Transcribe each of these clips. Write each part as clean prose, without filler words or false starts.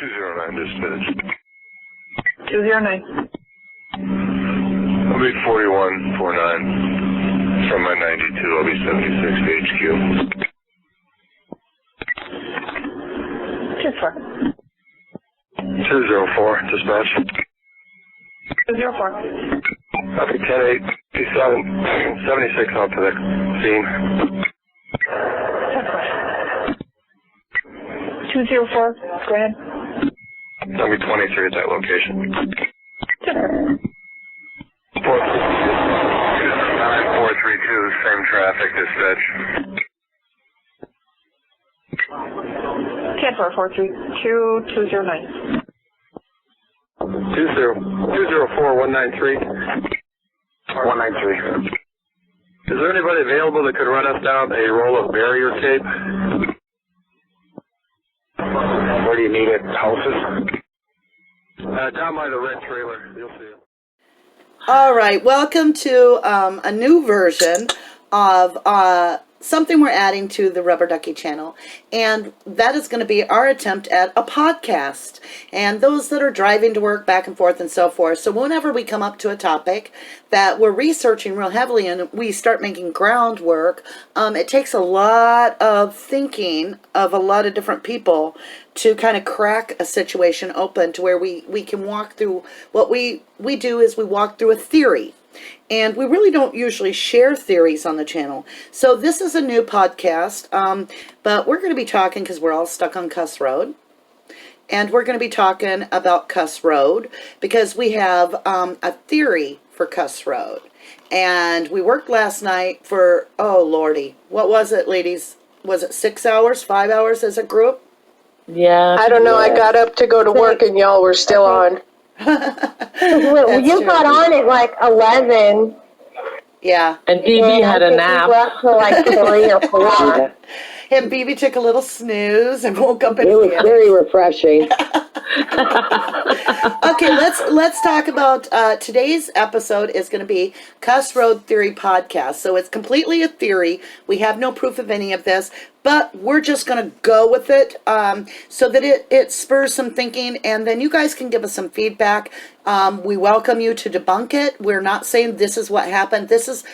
209 dispatch. 209. I'll be 4149 from my 92. I'll be 76 to HQ. 2-4. 204 dispatch. 204. Copy 10-8, 76 out to the scene. 204. Go ahead. I'll be 23 at that location. 432, same traffic dispatch. 432 209. 204 193. 193. Is there anybody available that could run us down a roll of barrier tape? Where do you need it? Houses? Down by the red trailer. You'll see it. All right, welcome to a new version of something we're adding to the Rubberducky channel, and that is going to be our attempt at a podcast, and those that are driving to work back and forth and so forth. So whenever we come up to a topic that we're researching real heavily and we start making groundwork, it takes a lot of thinking of a lot of different people to kind of crack a situation open to where we can walk through. What we do is we walk through a theory. And we really don't usually share theories on the channel. So this is a new podcast, but we're going to be talking, because we're all stuck on Kuss Road, and we're going to be talking about Kuss Road because we have a theory for Kuss Road. And we worked last night for, oh lordy, what was it, ladies? Was it 6 hours, 5 hours as a group? Yeah. I don't know. I got up to go to work and y'all were still on. Well, you got on at like 11. Yeah. And BB had a nap. We slept till like 3 or 4. And BB took a little snooze and woke up at It was very refreshing. Okay, let's talk about today's episode is going to be Kuss Road Theory Podcast. So it's completely a theory. We have no proof of any of this, but we're just going to go with it so that it spurs some thinking, and then you guys can give us some feedback. We welcome you to debunk it. We're not saying this is what happened. This is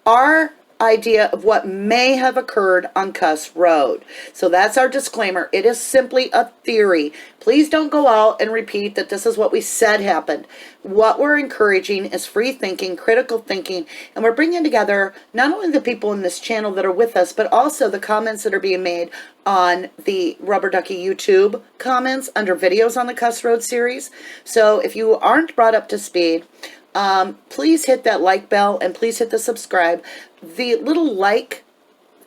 our idea of what may have occurred on Kuss Road. So that's our disclaimer. It is simply a theory. Please don't go out and repeat that this is what we said happened. What we're encouraging is free thinking, critical thinking, and we're bringing together not only the people in this channel that are with us, but also the comments that are being made on the Rubberducky YouTube comments under videos on the Kuss Road series. So if you aren't brought up to speed, please hit that like bell and please hit the subscribe. The little like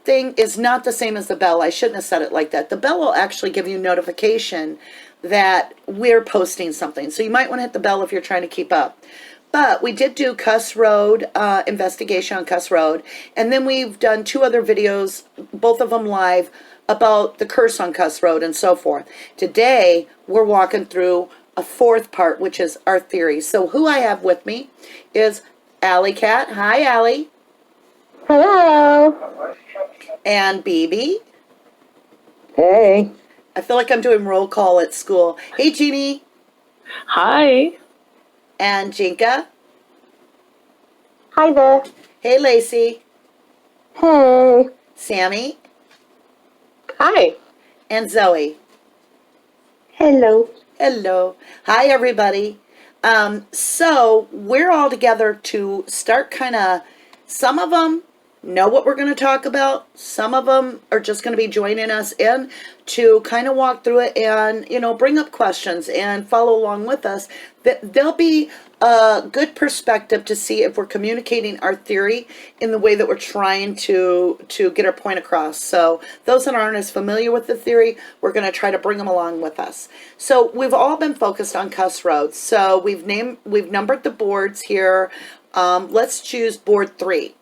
thing is not the same as the bell. I shouldn't have said it like that. The bell will actually give you notification that we're posting something. So you might want to hit the bell if you're trying to keep up. But we did do Kuss Road, investigation on Kuss Road. And then we've done 2 other videos, both of them live, about the curse on Kuss Road and so forth. Today, we're walking through a 4th part, which is our theory. So who I have with me is Alley Cat. Hi, Alley. Hello. And BB. Hey. I feel like I'm doing roll call at school. Hey, Jeannie. Hi. And Jinka. Hi there. Hey, Lacey. Hey. Sammy. Hi. And Zoe. Hello. Hello. Hi, everybody. So we're all together to start kind of, some of them know what we're going to talk about. Some of them are just going to be joining us in to kind of walk through it and, you know, bring up questions and follow along with us. There'll be a good perspective to see if we're communicating our theory in the way that we're trying to get our point across. So those that aren't as familiar with the theory, we're going to try to bring them along with us. So we've all been focused on Kuss Road. So we've numbered the boards here. Let's choose board 3.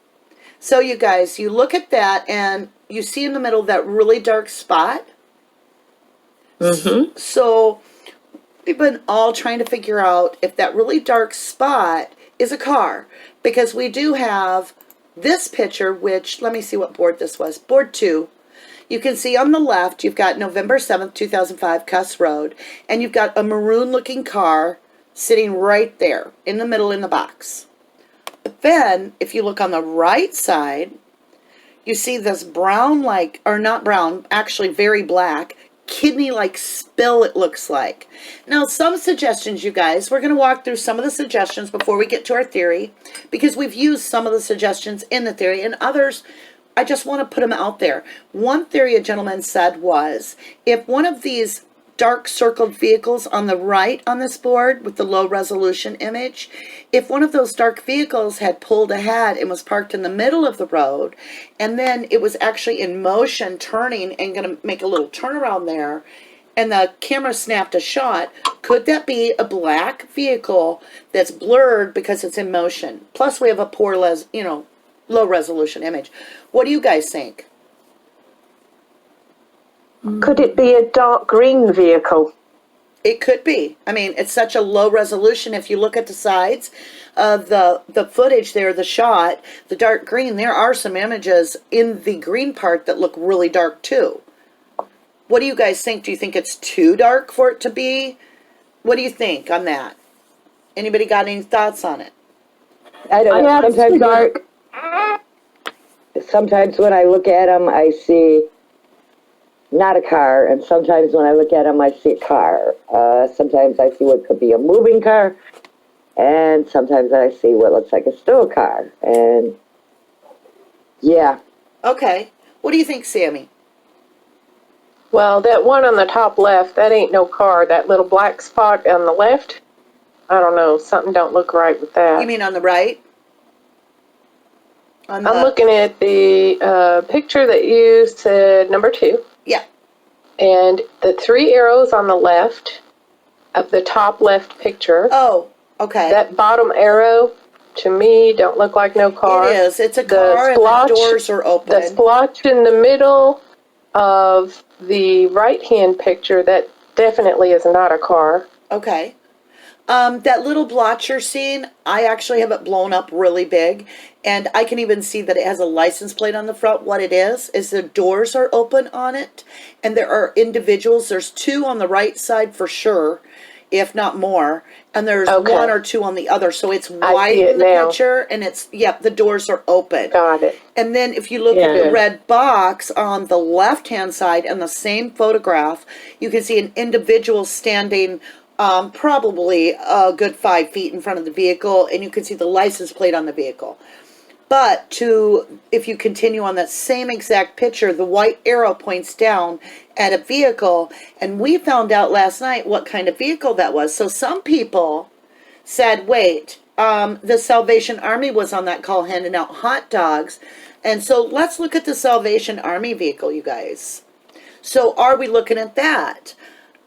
So you guys, you look at that and you see in the middle that really dark spot. Mm-hmm. So we've been all trying to figure out if that really dark spot is a car. Because we do have this picture, which, let me see what board this was. Board 2. You can see on the left, you've got November 7th, 2005, Kuss Road, and you've got a maroon-looking car sitting right there in the middle in the box. But then, if you look on the right side, you see this brown-like, or not brown, actually very black, kidney-like spill, it looks like. Now, some suggestions, you guys. We're going to walk through some of the suggestions before we get to our theory, because we've used some of the suggestions in the theory, and others, I just want to put them out there. One theory a gentleman said was, if one of these dark circled vehicles on the right on this board with the low resolution image, if one of those dark vehicles had pulled ahead and was parked in the middle of the road, and then it was actually in motion turning and going to make a little turnaround there, and the camera snapped a shot, could that be a black vehicle that's blurred because it's in motion? Plus we have a poor low resolution image. What do you guys think? Could it be a dark green vehicle? It could be. I mean, it's such a low resolution. If you look at the sides of the footage there, the shot, the dark green, there are some images in the green part that look really dark too. What do you guys think? Do you think it's too dark for it to be? What do you think on that? Anybody got any thoughts on it? I don't know. Yeah, it's too dark. Sometimes when I look at them, I see not a car, and sometimes when I look at them, I see a car. Sometimes I see what could be a moving car, and sometimes I see what looks like a still car. And yeah. Okay. What do you think, Sammy? Well, that one on the top left, that ain't no car. That little black spot on the left, I don't know, something don't look right with that. You mean on the right? I'm looking at the picture that you said, number 2. Yeah. And the 3 arrows on the left of the top left picture. Oh, okay. That bottom arrow, to me, don't look like no car. It is. It's a car and the doors are open. The splotch in the middle of the right-hand picture, that definitely is not a car. Okay. That little blotch you're seeing, I actually have it blown up really big, and I can even see that it has a license plate on the front. What it is the doors are open on it, and there are individuals. There's 2 on the right side for sure, if not more, and there's 1 or 2 on the other, so it's white in the picture, and it's, the doors are open. Got it. And then if you look at the red box on the left-hand side in the same photograph, you can see an individual standing probably a good 5 feet in front of the vehicle, and you can see the license plate on the vehicle. But if you continue on that same exact picture, the white arrow points down at a vehicle, and we found out last night what kind of vehicle that was. So some people said, wait, the Salvation Army was on that call handing out hot dogs, and so let's look at the Salvation Army vehicle, you guys. So are we looking at that?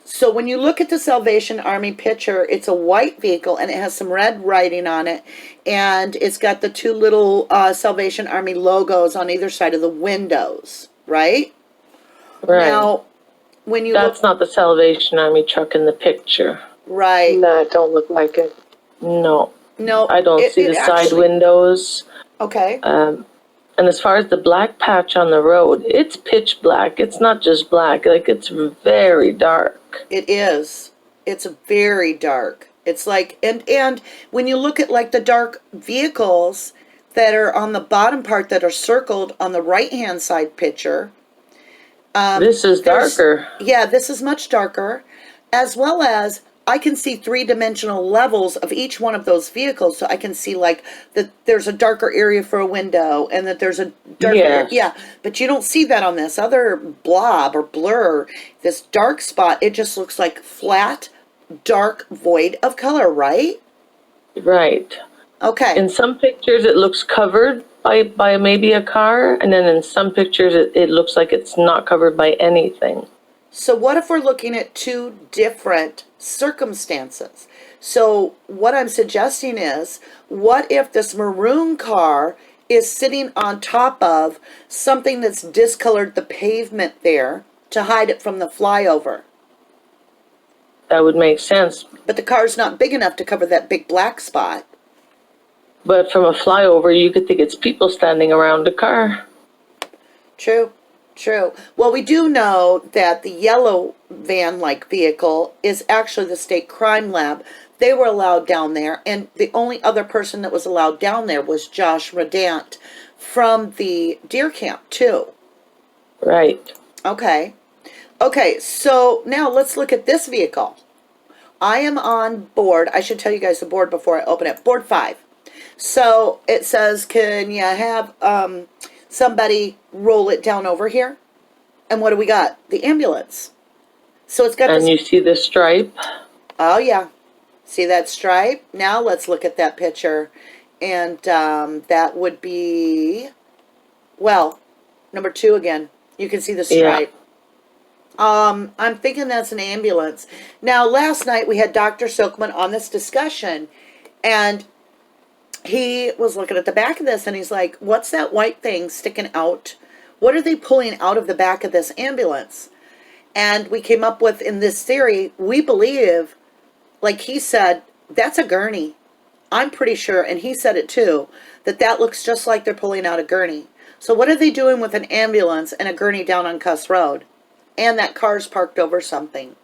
So when you look at the Salvation Army picture, it's a white vehicle, and it has some red writing on it, and it's got the 2 little Salvation Army logos on either side of the windows, right? Right. Now, when you That's not the Salvation Army truck in the picture. Right. No, it don't look like it. No. No. I don't see the side windows. Okay. And as far as the black patch on the road, it's pitch black. It's not just black. Like, it's very dark. It is. It's very dark. It's like, and when you look at like the dark vehicles that are on the bottom part that are circled on the right-hand side picture. This is darker. Yeah, this is much darker, as well as I can see 3-dimensional levels of each one of those vehicles. So I can see like that there's a darker area for a window, and that there's a darker area. Yeah, but you don't see that on this other blob or blur. This dark spot, it just looks like flat, dark void of color, right? Right. Okay. In some pictures, it looks covered by maybe a car, and then in some pictures, it looks like it's not covered by anything. So what if we're looking at 2 different circumstances? So what I'm suggesting is, what if this maroon car is sitting on top of something that's discolored the pavement there to hide it from the flyover? That would make sense. But the car's not big enough to cover that big black spot. But from a flyover, you could think it's people standing around a car. True. True. Well, we do know that the yellow van-like vehicle is actually the state crime lab. They were allowed down there, and the only other person that was allowed down there was Josh Redant from the deer camp, too. Right. Okay. Okay, so now let's look at this vehicle. I am on board. I should tell you guys the board before I open it. Board 5. So it says, can you have somebody roll it down over here? And what do we got? The ambulance. So it's got And this. you see the stripe? Oh, yeah. See that stripe? Now let's look at that picture. And that would be, well, number 2 again. You can see the stripe. Yeah. I'm thinking that's an ambulance. Now, last night we had Dr. Silkman on this discussion, and he was looking at the back of this, and he's like, what's that white thing sticking out? What are they pulling out of the back of this ambulance? And we came up with, in this theory, we believe, like he said, that's a gurney. I'm pretty sure, and he said it too, that looks just like they're pulling out a gurney. So what are they doing with an ambulance and a gurney down on Kuss Road? And that car's parked over something.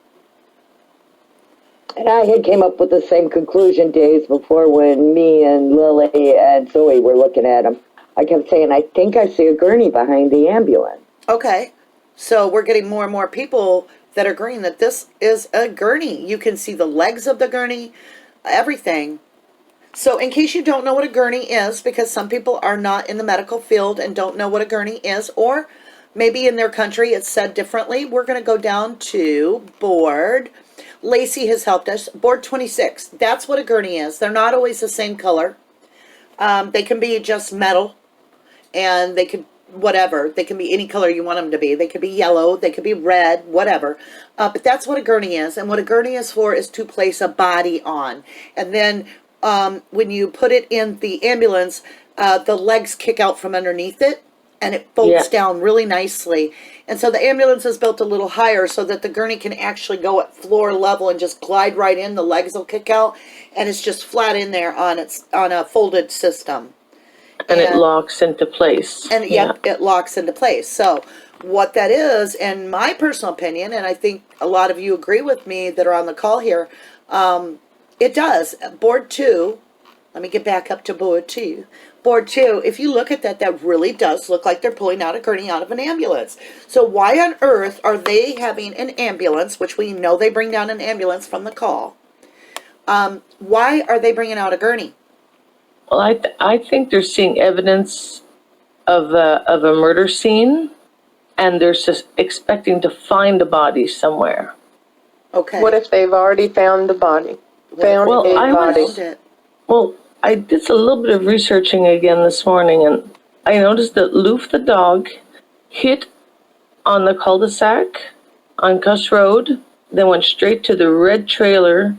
And I had came up with the same conclusion days before when me and Lily and Zoe were looking at them. I kept saying, I think I see a gurney behind the ambulance. Okay. So we're getting more and more people that are agreeing that this is a gurney. You can see the legs of the gurney, everything. So in case you don't know what a gurney is, because some people are not in the medical field and don't know what a gurney is, or maybe in their country it's said differently, we're going to go down to board. Lacey has helped us. Board 26. That's what a gurney is. They're not always the same color. They can be just metal, and they could, whatever. They can be any color you want them to be. They could be yellow. They could be red, whatever. But that's what a gurney is. And what a gurney is for is to place a body on. And then when you put it in the ambulance, the legs kick out from underneath it, and it folds down really nicely. And so the ambulance is built a little higher so that the gurney can actually go at floor level and just glide right in. The legs will kick out, and it's just flat in there on a folded system. And it locks into place. And it locks into place. So what that is, in my personal opinion, and I think a lot of you agree with me that are on the call here, it does. Board 2, let me get back up to board 2. Board 2, if you look at that, that really does look like they're pulling out a gurney out of an ambulance. So why on earth are they having an ambulance, which we know they bring down an ambulance from the call? Why are they bringing out a gurney? Well, I think they're seeing evidence of a murder scene, and they're just expecting to find a body somewhere. Okay. What if they've already found the body? Well, I did a little bit of researching again this morning, and I noticed that Loof the dog hit on the cul-de-sac on Kuss Road, then went straight to the red trailer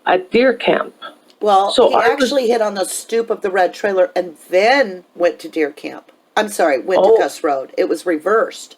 at deer camp. Well, so he actually hit on the stoop of the red trailer and then went to deer camp. I'm sorry, went to Kuss Road. It was reversed.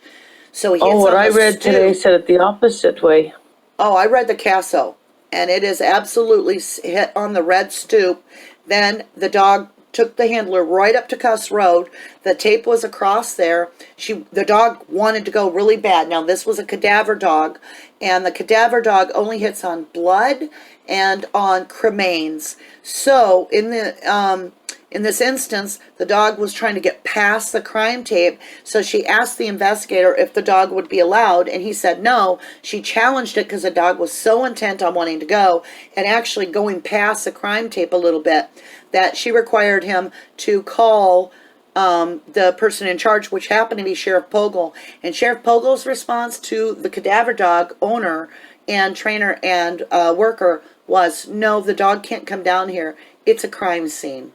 So he hits what on I the read stoop. today said it the opposite way. Oh, I read the CASO, and it is absolutely hit on the red stoop. Then the dog took the handler right up to Kuss Road. The tape was across there. The dog wanted to go really bad. Now, this was a cadaver dog, and the cadaver dog only hits on blood and on cremains. So in this instance, the dog was trying to get past the crime tape, so she asked the investigator if the dog would be allowed, and he said no. She challenged it because the dog was so intent on wanting to go and actually going past the crime tape a little bit that she required him to call the person in charge, which happened to be Sheriff Pogle. And Sheriff Pogle's response to the cadaver dog owner and trainer and worker was, no, the dog can't come down here. It's a crime scene.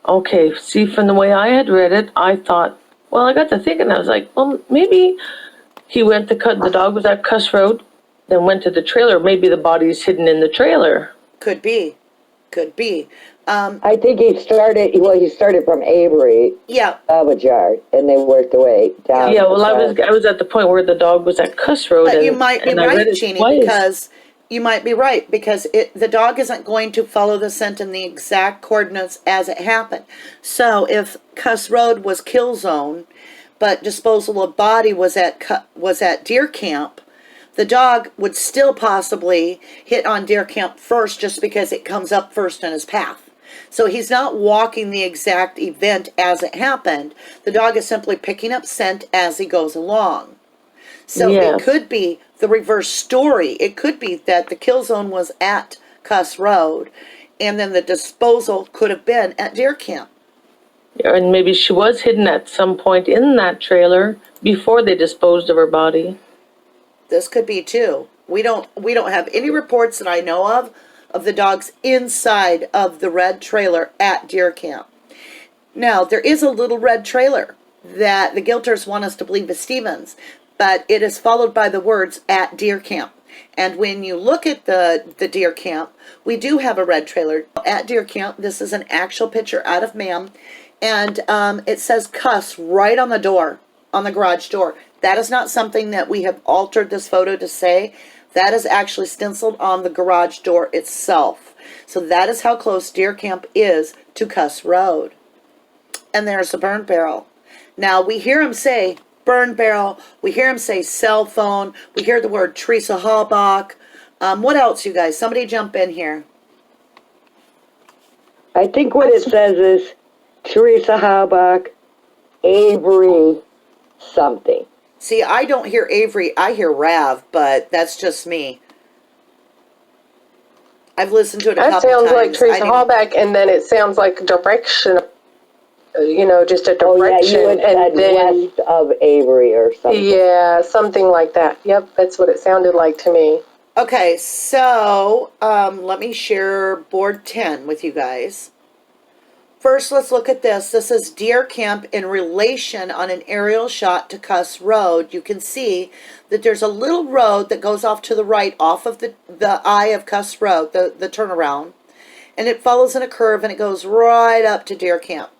Okay, see, from the way I had read it, I thought, well, I got to thinking, I was like, well, maybe he went to the dog was at Kuss Road, then went to the trailer. Maybe the body's hidden in the trailer. Could be. I think he started from Avery, salvage yard, and they worked their way down. Yeah, well, I was at the point where the dog was at Kuss Road. But you might be right, Jeannie, because you might be right, because the dog isn't going to follow the scent in the exact coordinates as it happened. So if Kuss Road was kill zone, but disposal of body was at deer camp, the dog would still possibly hit on deer camp first just because it comes up first in his path. So he's not walking the exact event as it happened. The dog is simply picking up scent as he goes along. So Yes. it could be the reverse story. It could be that the kill zone was at Kuss Road, and then the disposal could have been at deer camp. And maybe she was hidden at some point in that trailer before they disposed of her body. This could be too. We don't have any reports that I know of the dogs inside of the red trailer at deer camp. Now, there is a little red trailer that the guilters want us to believe is Steven's, but it is followed by the words at deer camp. And when you look at the deer camp, we do have a red trailer at deer camp. This is an actual picture out of MaM, and it says Kuss right on the door, on the garage door. That is not something that we have altered this photo to say. That is actually stenciled on the garage door itself. So that is how close deer camp is to Kuss Road. And there's a burn barrel. Now, we hear him say burn barrel. We hear him say cell phone. We hear the word Teresa Halbach. What else, you guys? Somebody jump in here. I think what it says is Teresa Halbach, Avery something. See, I don't hear Avery. I hear Rav, but that's just me. I've listened to it a That couple sounds times. like Teresa Hallback, and then it sounds like direction, just a direction. Oh, yeah, you had said and then, west of Avery or something. yeah, something like that. Yep, that's what it sounded like to me. Okay, so let me share board 10 with you guys. First, let's look at this. This is deer camp in relation on an aerial shot to Kuss Road. You can see that there's a little road that goes off to the right, off of the eye of Kuss Road, the turnaround, and it follows in a curve and it goes right up to deer camp.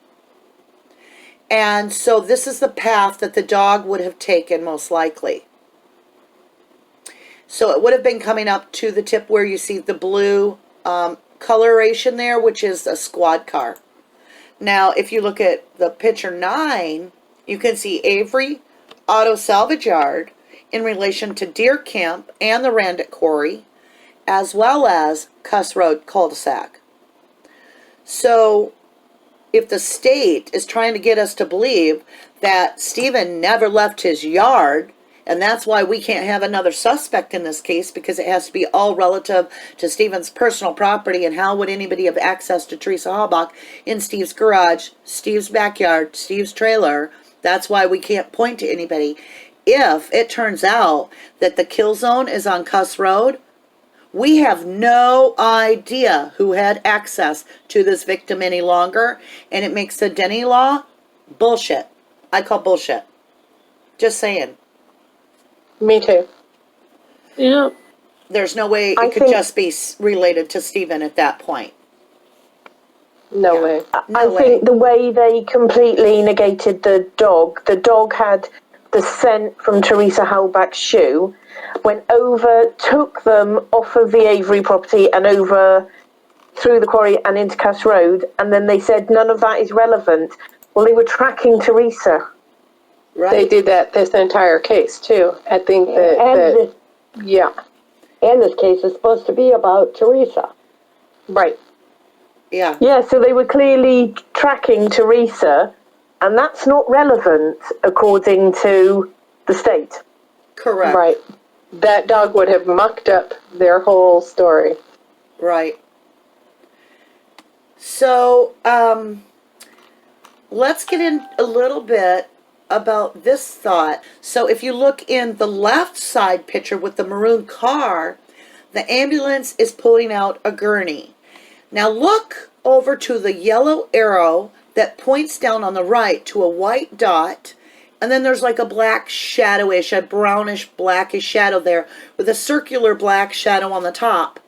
And so this is the path that the dog would have taken most likely. So it would have been coming up to the tip where you see the blue coloration there, which is a squad car. Now, if you look at the picture 9, you can see Avery Auto Salvage Yard in relation to deer camp and the Randick Quarry, as well as Kuss Road cul-de-sac. So, if the state is trying to get us to believe that Steven never left his yard, and that's why we can't have another suspect in this case, because it has to be all relative to Steven's personal property, and how would anybody have access to Teresa Halbach in Steve's garage, Steve's backyard, Steve's trailer? That's why we can't point to anybody. If it turns out that the kill zone is on Kuss Road, we have no idea who had access to this victim any longer, and it makes the Denny law bullshit. I call bullshit. Just saying. Me too. Yeah. There's no way it I could think- just be related to Steven at that point. No way. No I way. think the way they completely negated the dog had the scent from Teresa Halbach's shoe, went over, took them off of the Avery property and over through the quarry and into Kuss Road, and then they said none of that is relevant. Well, they were tracking Teresa. Right. They did that this entire case too. I think that yeah, And this case is supposed to be about Teresa. right. Yeah. Yeah, so they were clearly tracking Teresa, and that's not relevant according to the state. Correct. Right. That dog would have mucked up their whole story. Right. So, let's get in a little bit about this thought. So if you look in the left side picture with the maroon car, the ambulance is pulling out a gurney. Now look over to the yellow arrow that points down on the right to a white dot, and then there's like a black shadowish, a brownish blackish shadow there with a circular black shadow on the top.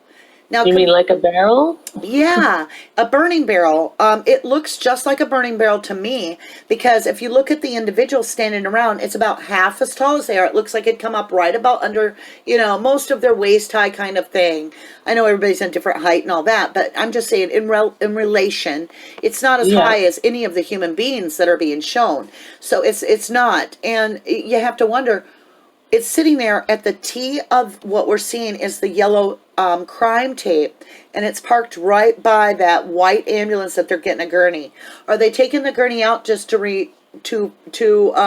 Now, You mean like a barrel? yeah, a burning barrel. It looks just like a burning barrel to me because if you look at the individual standing around, it's about half as tall as they are. It looks like it'd come up right about under, most of their waist high kind of thing. I know everybody's in different height and all that, but I'm just saying in relation, it's not as Yeah. high as any of the human beings that are being shown. So it's not, and you have to wonder. It's sitting there at the T of what we're seeing is the yellow crime tape, and it's parked right by that white ambulance that they're getting a gurney. Are they taking the gurney out just to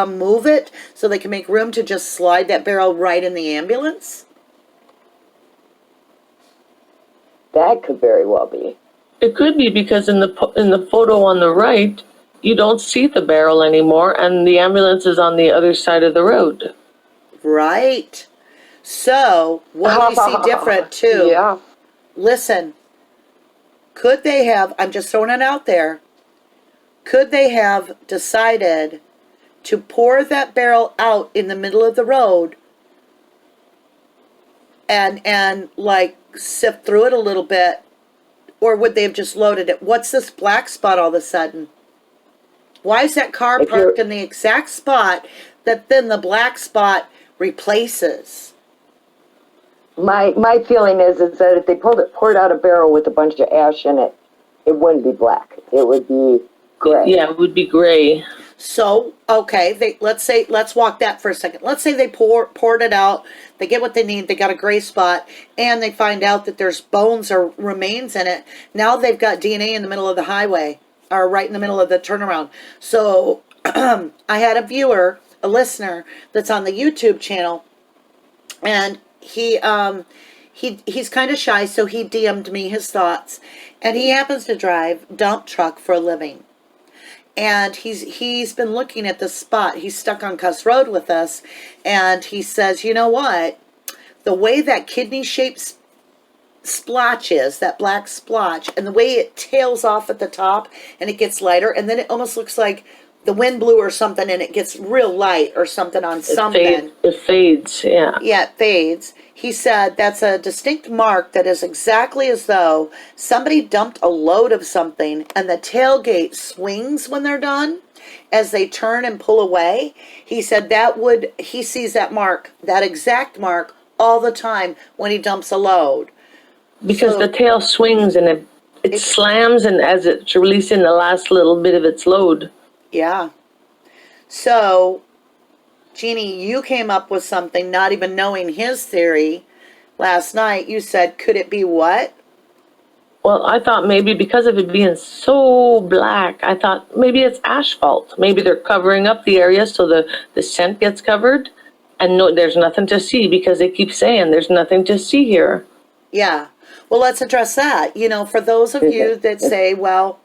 move it so they can make room to just slide that barrel right in the ambulance? That could very well be. It could be because in the photo on the right, you don't see the barrel anymore, and the ambulance is on the other side of the road. Right. So, what do we see different too? Yeah. Listen, could they have, I'm just throwing it out there, could they have decided to pour that barrel out in the middle of the road and like sift through it a little bit, or would they have just loaded it? What's this black spot all of a sudden? Why is that car parked in the exact spot that then the black spot replaces? My feeling is that if they poured out a barrel with a bunch of ash in it, it wouldn't be black. It would be gray. Yeah, it would be gray. So, okay, let's walk that for a second. Let's say they poured it out, they get what they need, they got a gray spot, and they find out that there's bones or remains in it. Now they've got DNA in the middle of the highway, or right in the middle of the turnaround. So, I had a viewer, a listener, that's on the YouTube channel, and he's kind of shy, so he DM'd me his thoughts, and he happens to drive dump truck for a living. And he's been looking at this spot. He's stuck on Kuss Road with us, and he says, you know what? The way that kidney-shaped splotch is, that black splotch, and the way it tails off at the top, and it gets lighter, and then it almost looks like the wind blew or something, and it gets real light or something on something. It fades, yeah. Yeah, it fades. He said that's a distinct mark that is exactly as though somebody dumped a load of something and the tailgate swings when they're done as they turn and pull away. He said he sees that mark, that exact mark, all the time when he dumps a load. Because the tail swings and it slams, and as it's releasing the last little bit of its load. Yeah. So, Jeannie, you came up with something, not even knowing his theory last night. You said, could it be what? Well, I thought maybe because of it being so black, I thought maybe it's asphalt. Maybe they're covering up the area so the scent gets covered, and no, there's nothing to see because they keep saying there's nothing to see here. Yeah. Well, let's address that. For those of you that say, well,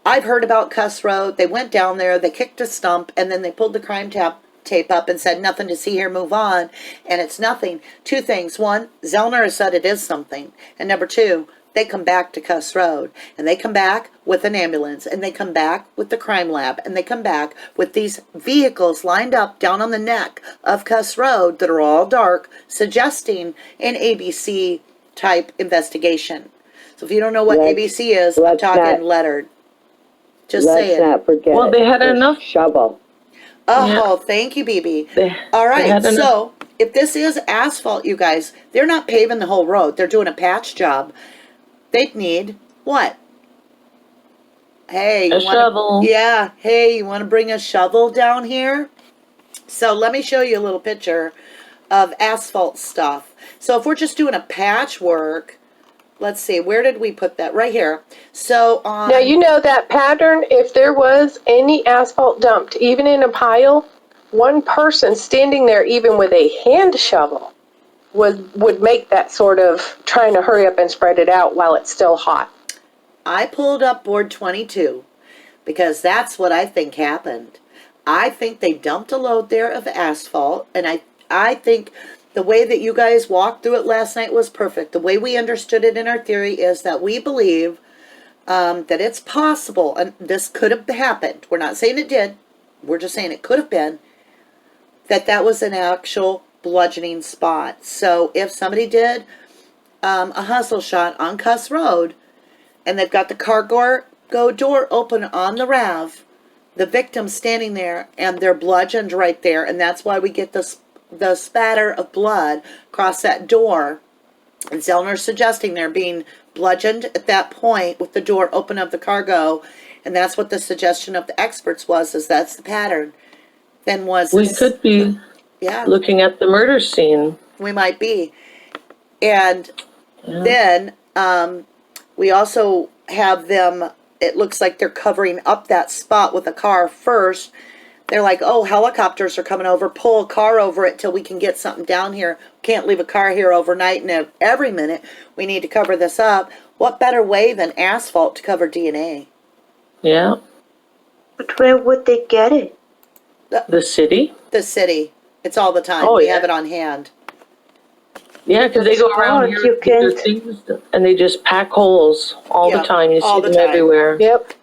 I've heard about Kuss Road. They went down there, they kicked a stump, and then they pulled the crime tape up and said, nothing to see here, move on, and it's nothing. Two things. One, Zellner has said it is something. And number two, they come back to Kuss Road, and they come back with an ambulance, and they come back with the crime lab, and they come back with these vehicles lined up down on the neck of Kuss Road that are all dark, suggesting an ABC-type investigation. So if you don't know what ABC is, I'm talking lettered. Just say it. Let's not forget. Well, they had enough shovel. Oh, thank you, BB. All right, so if this is asphalt, you guys, they're not paving the whole road. They're doing a patch job. They'd need what? Hey, a shovel. Yeah. Hey, you want to bring a shovel down here? So let me show you a little picture of asphalt stuff. So if we're just doing a patchwork, let's see, where did we put that? Right here. So on. Now, you know that pattern, if there was any asphalt dumped, even in a pile, one person standing there, even with a hand shovel, would make that sort of trying to hurry up and spread it out while it's still hot. I pulled up board 22 because that's what I think happened. I think they dumped a load there of asphalt, and I think the way that you guys walked through it last night was perfect. The way we understood it in our theory is that we believe that it's possible, and this could have happened. We're not saying it did. We're just saying it could have been, that was an actual bludgeoning spot. So if somebody did a hustle shot on Kuss Road, and they've got the cargo door open on the RAV, the victim standing there, and they're bludgeoned right there, and that's why we get the spatter of blood across that door. And Zellner's suggesting they're being bludgeoned at that point with the door open of the cargo, and that's what the suggestion of the experts was, is that's the pattern. Then We could be looking at the murder scene. We might be. And then we also have them, it looks like they're covering up that spot with a car first. They're like, oh, helicopters are coming over, pull a car over it till we can get something down here. Can't leave a car here overnight, and every minute we need to cover this up. What better way than asphalt to cover DNA? Yeah. But where would they get it? The city? The city. It's all the time. Oh, we yeah. have it on hand. Yeah, because they go around here with their things, and they just pack holes all the time. You see them everywhere. Yep.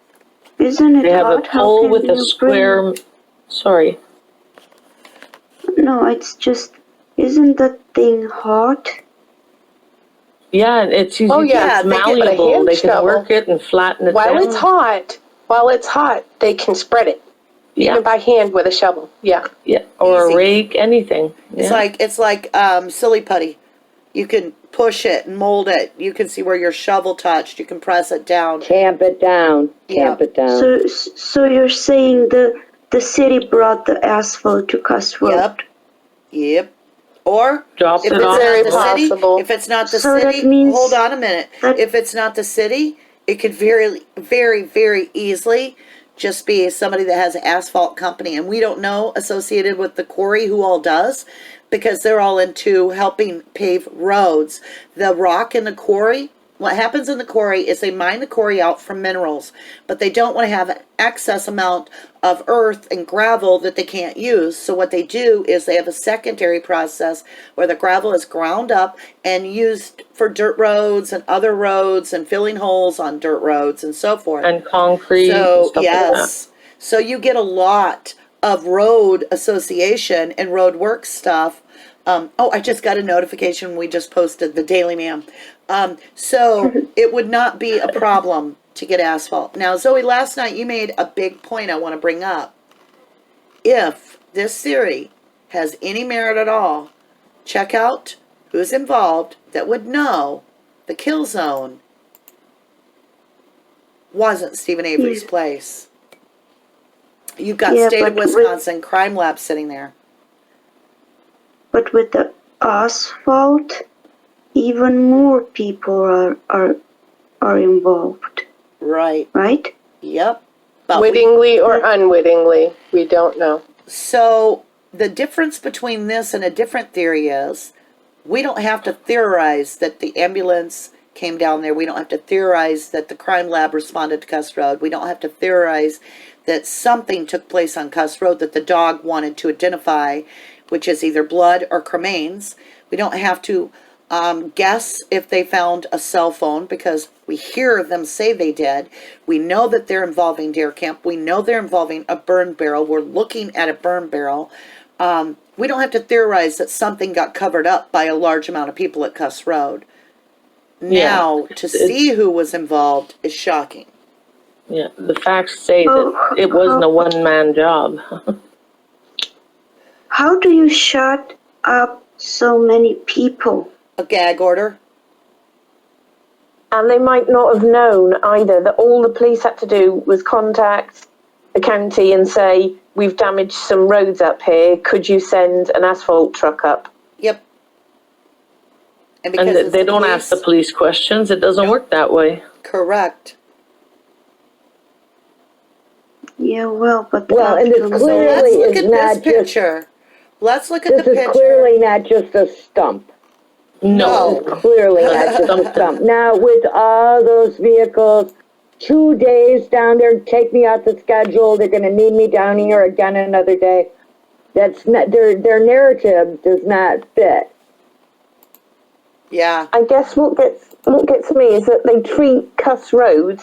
Isn't it They have a hot? How pole can with a you square... Sorry. No, it's just, isn't that thing hot? Yeah, and it's easy. Oh, yeah, It's they get a malleable. hand They can shovel. work it and flatten it While down. it's hot, they can spread it. Yeah. Even by hand with a shovel. Yeah. Yeah, or Easy. a rake, anything. It's Yeah. like silly putty. You can push it and mold it. You can see where your shovel touched. You can press it down. Tamp it down. Tamp it down. So you're saying the city brought the asphalt to Kuss Road? Yep. Or Drops if it it's off. not Very the possible. city, if it's not the So that city, means hold on a minute. that- If it's not the city, it could very, very, very easily just be somebody that has an asphalt company, and we don't know associated with the quarry who all does, because they're all into helping pave roads. The rock in the quarry, what happens in the quarry is they mine the quarry out for minerals, but they don't want to have an excess amount of earth and gravel that they can't use. So what they do is they have a secondary process where the gravel is ground up and used for dirt roads and other roads and filling holes on dirt roads and so forth. And concrete and So, stuff yes. So you get a lot of road association and road work stuff. I just got a notification. We just posted the Daily MaM. So it would not be a problem to get asphalt. Now, Zoe, last night you made a big point I want to bring up. If this theory has any merit at all, check out who's involved that would know the kill zone wasn't Steven Avery's place. You've got Yeah, State of but Wisconsin Crime Lab sitting there. But with the asphalt, even more people are involved, Right. right? Yep. But Wittingly or unwittingly, we don't know. So the difference between this and a different theory is we don't have to theorize that the ambulance came down there. We don't have to theorize that the crime lab responded to Kuss Road. We don't have to theorize that something took place on Kuss Road that the dog wanted to identify, which is either blood or cremains. We don't have to guess if they found a cell phone because we hear them say they did. We know that they're involving Deer Camp. We know they're involving a burn barrel. We're looking at a burn barrel. We don't have to theorize that something got covered up by a large amount of people at Kuss Road. Now, to see who was involved is shocking. Yeah, the facts say that it wasn't a one-man job. How do you shut up so many people? A gag order. And they might not have known either that all the police had to do was contact the county and say, we've damaged some roads up here, could you send an asphalt truck up? Yep. And And because they don't ask the police questions. It doesn't work that way. Correct. Yeah, well, but Well, and it's So clearly let's look is at not this just, picture. Let's look at this the is picture. clearly not just a stump. No. It's clearly not just a stump. Now, with all those vehicles, 2 days down there, take me out the schedule, they're gonna need me down here again another day. That's not, their narrative does not fit. Yeah. I guess what gets me is that they treat Kuss Road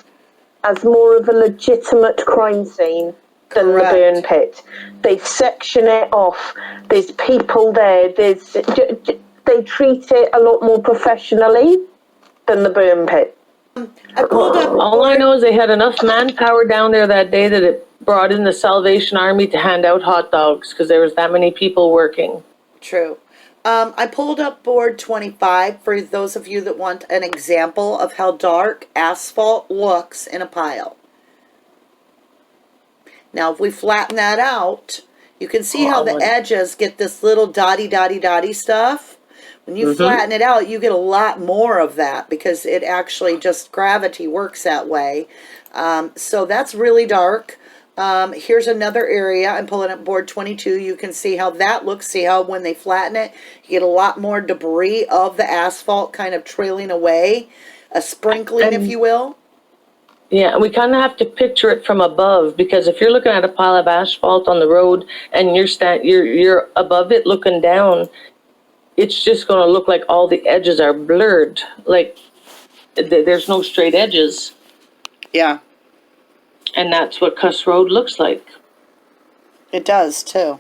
as more of a legitimate crime scene than Correct. the burn pit. They section it off. There's people there. they treat it a lot more professionally than the burn pit. I pulled up. All I know is they had enough manpower down there that day that it brought in the Salvation Army to hand out hot dogs because there was that many people working. True. I pulled up board 25 for those of you that want an example of how dark asphalt looks in a pile. Now, if we flatten that out, you can see how the edges get this little dotty stuff. When you flatten it out, you get a lot more of that because it actually just gravity works that way. So that's really dark. Here's another area. I'm pulling up board 22. You can see how that looks. See how when they flatten it, you get a lot more debris of the asphalt kind of trailing away. A sprinkling, if you will. Yeah, and we kind of have to picture it from above because if you're looking at a pile of asphalt on the road and you're above it looking down, it's just going to look like all the edges are blurred. Like there's no straight edges. Yeah. And that's what Kuss Road looks like. It does, too.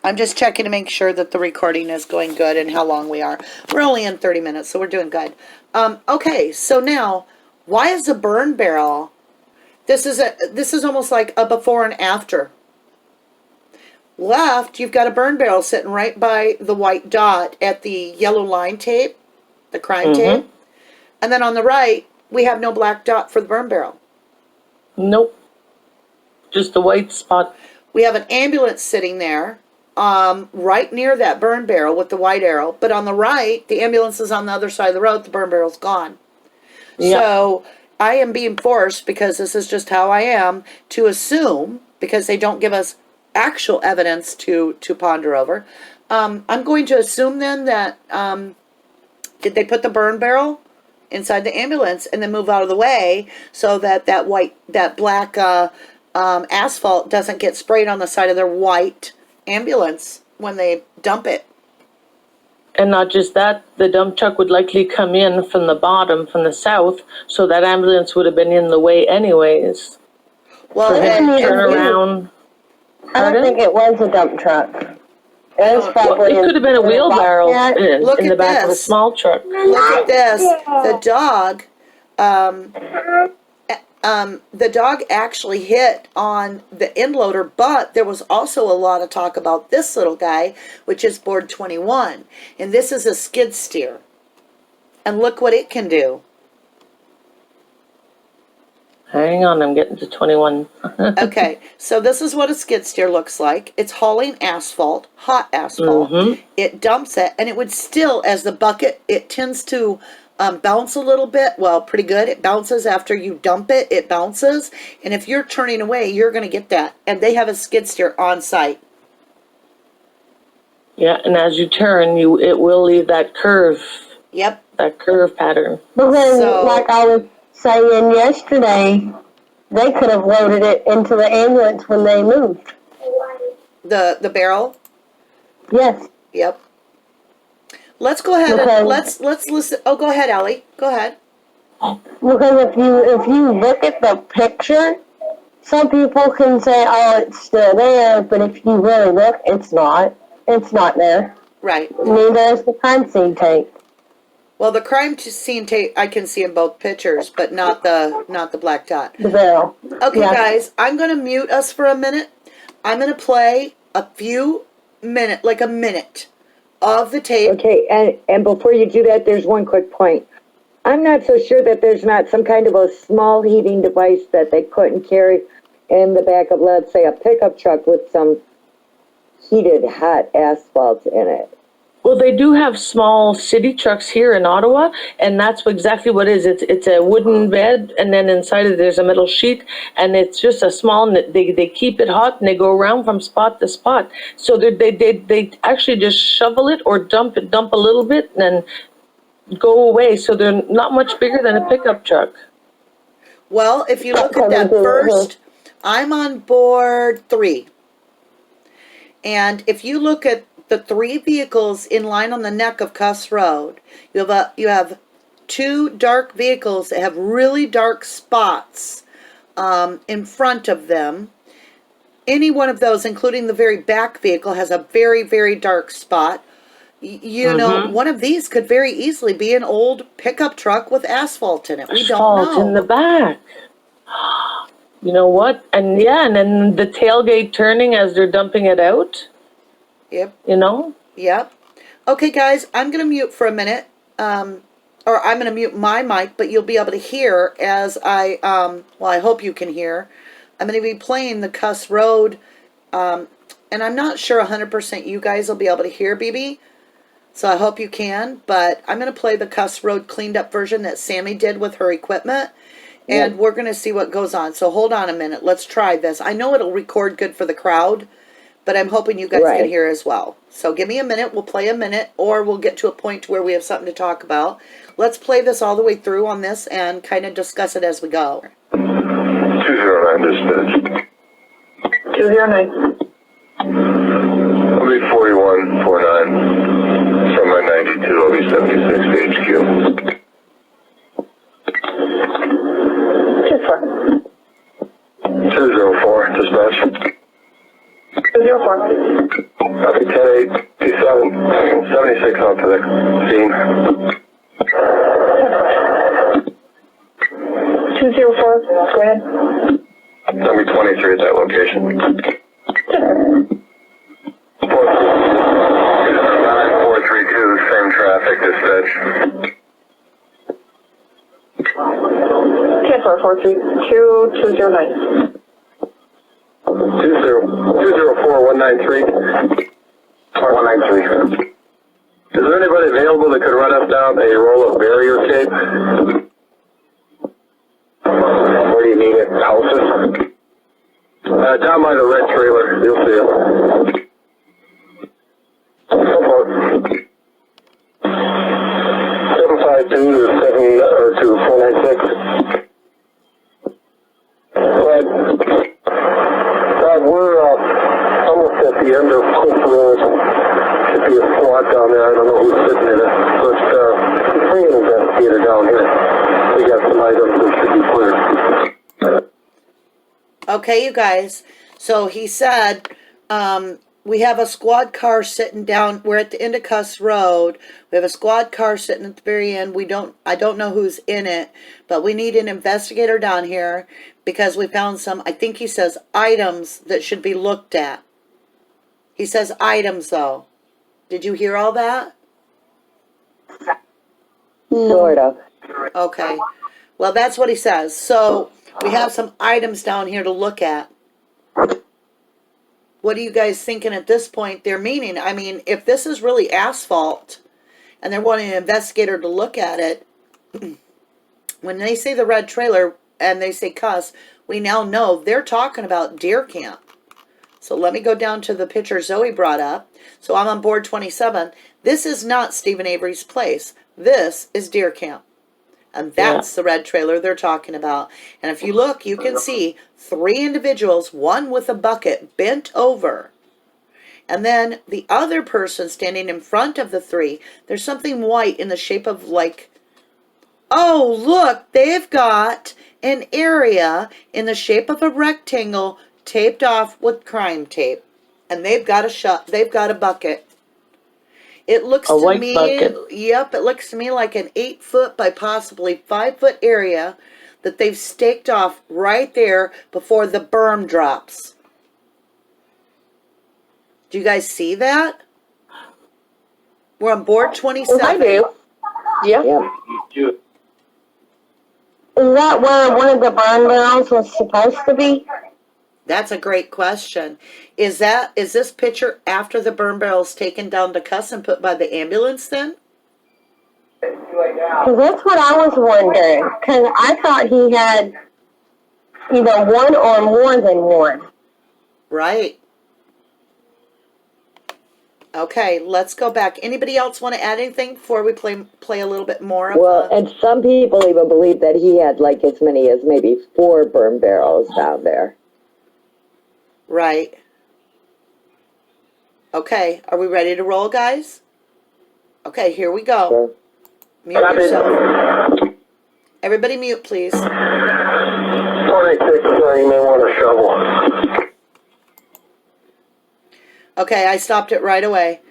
I'm just checking to make sure that the recording is going good and how long we are. We're only in 30 minutes, so we're doing good. Okay, so now, why is the burn barrel? This is almost like a before and after. Left, you've got a burn barrel sitting right by the white dot at the yellow line tape, the crime tape. And then on the right, we have no black dot for the burn barrel. Nope. Just a white spot. We have an ambulance sitting there, right near that burn barrel with the white arrow. But on the right, the ambulance is on the other side of the road. The burn barrel's gone. Yep. So I am being forced, because this is just how I am, to assume, because they don't give us actual evidence to ponder over. I'm going to assume then that, did they put the burn barrel inside the ambulance and then move out of the way so that that black asphalt doesn't get sprayed on the side of their white ambulance when they dump it. And not just that, the dump truck would likely come in from the bottom, from the south, so that ambulance would have been in the way anyways. Well, turn around. I don't think it was a dump truck. It was probably it could have been a wheelbarrow in the back of a small truck. Look at this. The dog actually hit on the end loader, but there was also a lot of talk about this little guy, which is board 21. And this is a skid steer. And look what it can do. Hang on, I'm getting to 21. Okay, so this is what a skid steer looks like. It's hauling asphalt, hot asphalt. It dumps it, and it would still, as the bucket, it tends to bounce a little bit. Well, pretty good. It bounces after you dump it. It bounces, and if you're turning away, you're going to get that. And they have a skid steer on site. Yeah, and as you turn, it will leave that curve. Yep. That curve pattern. Because, like I was saying yesterday, they could have loaded it into the ambulance when they moved. The barrel? Yes. Yep. Let's go ahead and let's listen. Oh, go ahead, Allie. Go ahead. Because if you look at the picture, some people can say, "Oh, it's still there," but if you really look, it's not. It's not there. Right. Neither is the crime scene tape. Well, the crime scene tape I can see in both pictures, but not the black dot. The barrel. Okay, guys, I'm going to mute us for a minute. I'm going to play a minute of the tape. Okay, and before you do that, there's one quick point. I'm not so sure that there's not some kind of a small heating device that they couldn't carry in the back of, let's say, a pickup truck with some heated hot asphalt in it. Well, they do have small city trucks here in Ottawa, and that's exactly what it is. It's a wooden bed, and then inside of it there's a metal sheet, and it's just a small, they keep it hot, and they go around from spot to spot. So they actually just shovel it or dump a little bit, and then go away. So they're not much bigger than a pickup truck. Well, if you look at that first, I'm on board 3. And if you look at the 3 vehicles in line on the neck of Kuss Road, you have 2 dark vehicles that have really dark spots in front of them. Any one of those, including the very back vehicle, has a very, very dark spot. You know, one of these could very easily be an old pickup truck with asphalt in it. We don't Asphalt know. in the back. You know what? And yeah, and then the tailgate turning as they're dumping it out. Yep. You know? Yep. Okay, guys, I'm going to mute for a minute. Or I'm going to mute my mic, but you'll be able to hear as I, well, I hope you can hear. I'm going to be playing the Kuss Road, and I'm not sure 100% you guys will be able to hear, BB. So I hope you can, but I'm going to play the Kuss Road cleaned up version that Sammy did with her equipment, and we're going to see what goes on. So hold on a minute. Let's try this. I know it'll record good for the crowd, but I'm hoping you guys can hear as well. So give me a minute. We'll play a minute, or we'll get to a point where we have something to talk about. Let's play this all the way through on this and kind of discuss it as we go. 209 dispatch. 209. I'll be 4149. From my 92, I'll be 76 to HQ. 204, dispatch. 204. I'll be 1087, 76 on to the scene. 204, go ahead. I'll be 23 at that location. 432, same traffic, dispatch. 432, 209. 204-193. 193. Is there anybody available that could run us down a roll of barrier tape? Where do you need it? Houses? Down by the red trailer. You'll see it. 752 to 496. We're almost at the end of Kuss Road. Should be a squad down there. I don't know who's sitting in it. But bring an investigator down here. We got some items that should be clear. Okay, you guys. So he said, we have a squad car sitting down. We're at the end of Kuss Road. We have a squad car sitting at the very end. I don't know who's in it, but we need an investigator down here because we found some, I think he says, items that should be looked at. He says items, though. Did you hear all that? Sort of. Okay. Well, that's what he says. So we have some items down here to look at. What are you guys thinking at this point they're meaning? I mean, if this is really asphalt and they're wanting an investigator to look at it, when they say the red trailer and they say Kuss, we now know they're talking about deer camp. So let me go down to the picture Zoe brought up. So I'm on board 27. This is not Steven Avery's place. This is deer camp. And that's the red trailer they're talking about. And if you look, you can see 3 individuals, one with a bucket bent over. And then the other person standing in front of the 3, there's something white in the shape of like, oh, look, they've got an area in the shape of a rectangle taped off with crime tape. And they've got a bucket. It looks to me, yep, it looks to me like an 8-foot by possibly 5-foot area that they've staked off right there before the berm drops. Do you guys see that? We're on board 27. I do. Yeah. Is that where one of the burn barrels was supposed to be? That's a great question. Is this picture after the burn barrel is taken down to Kuss and put by the ambulance then? Because that's what I was wondering. Because I thought he had either one or more than one. Right. Okay, let's go back. Anybody else want to add anything before we play a little bit more? And some people even believe that he had like as many as maybe 4 burn barrels down there. Right. Okay, are we ready to roll, guys? Okay, here we go. Sure. Mute yourself. Everybody mute, please. 186, you may want a shovel. Okay, I stopped it right away.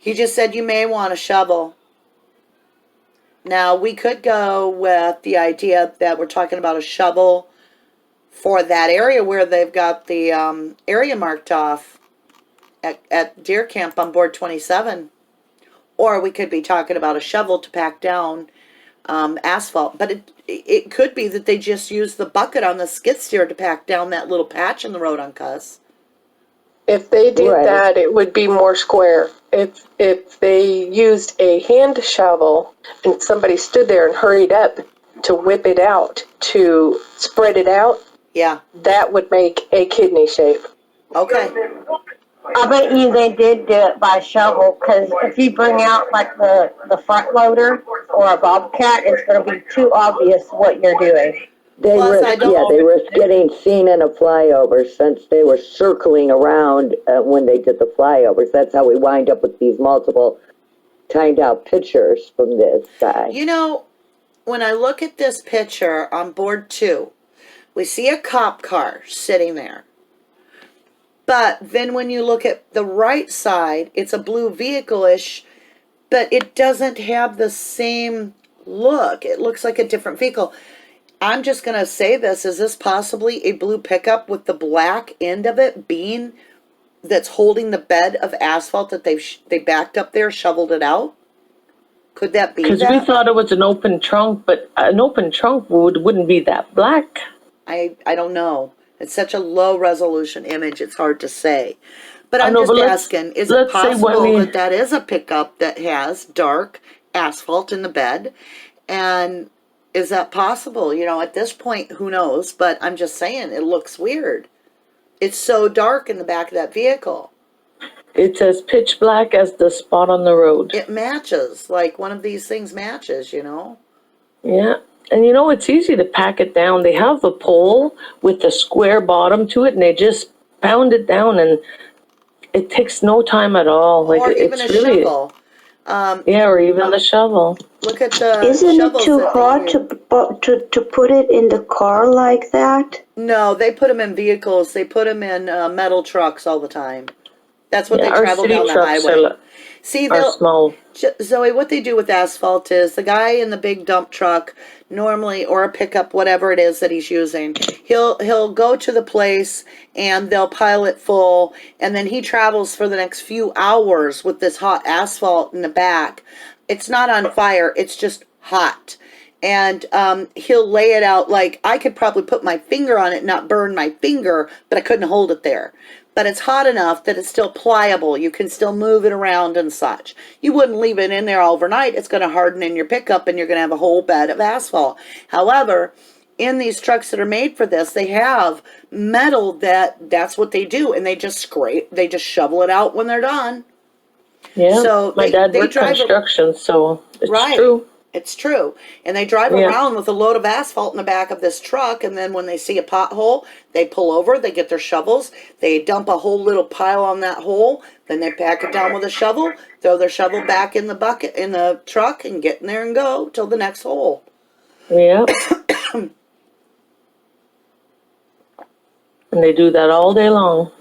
He just said you may want a shovel. Now, we could go with the idea that we're talking about a shovel for that area where they've got the area marked off at deer camp on board 27. Or we could be talking about a shovel to pack down asphalt. But it could be that they just use the bucket on the skid steer to pack down that little patch in the road on Kuss. If they did Right. that, it would be more square. If they used a hand shovel and somebody stood there and hurried up to whip it out, to spread it out, Yeah. that would make a kidney shape. Okay. I bet you they did do it by shovel, because if you bring out like the front loader or a bobcat, it's going to be too obvious what you're doing. They Plus, I don't- they risked getting seen in a flyover since they were circling around when they did the flyovers. That's how we wind up with these multiple timed out pictures from this guy. You know, when I look at this picture on board 2, we see a cop car sitting there. But then when you look at the right side, it's a blue vehicle-ish, but it doesn't have the same look. It looks like a different vehicle. I'm just going to say this. Is this possibly a blue pickup with the black end of it being that's holding the bed of asphalt that they backed up there, shoveled it out? Could that be Because that? we thought it was an open trunk, but an open trunk wouldn't be that black. I don't know. It's such a low resolution image, it's hard to say. But I I'm know, just but asking, is it let's say when possible we- that that is a pickup that has dark asphalt in the bed? And is that possible? You know, at this point, who knows? But I'm just saying, it looks weird. It's so dark in the back of that vehicle. It's as pitch black as the spot on the road. It matches, like one of these things matches, you know? Yeah. And you know, it's easy to pack it down. They have the pole with the square bottom to it, and they just pound it down, and it takes no time at all. Like, Or even it's a really, shovel. yeah, or even the shovel. Look at the Isn't it shovels too that they hot use. to put it in the car like that? No, they put them in vehicles. They put them in metal trucks all the time. That's what Yeah, they our travel city down the trucks highway. See, are they'll, small. Zoe, what they do with asphalt is the guy in the big dump truck, normally, or a pickup, whatever it is that he's using, he'll go to the place and they'll pile it full, and then he travels for the next few hours with this hot asphalt in the back. It's not on fire, it's just hot. And he'll lay it out like I could probably put my finger on it and not burn my finger, but I couldn't hold it there. But it's hot enough that it's still pliable. You can still move it around and such. You wouldn't leave it in there overnight. It's going to harden in your pickup and you're going to have a whole bed of asphalt. However, in these trucks that are made for this, they have metal that's what they do. And they just they just shovel it out when they're done. Yeah, So my dad worked drive construction, so it's Right. true. It's true. And they drive Yeah. around with a load of asphalt in the back of this truck, and then when they see a pothole, they pull over, they get their shovels, they dump a whole little pile on that hole, then they pack it down with a shovel, throw their shovel back in the bucket, in the truck, and get in there and go till the next hole. Yeah. And they do that all day long.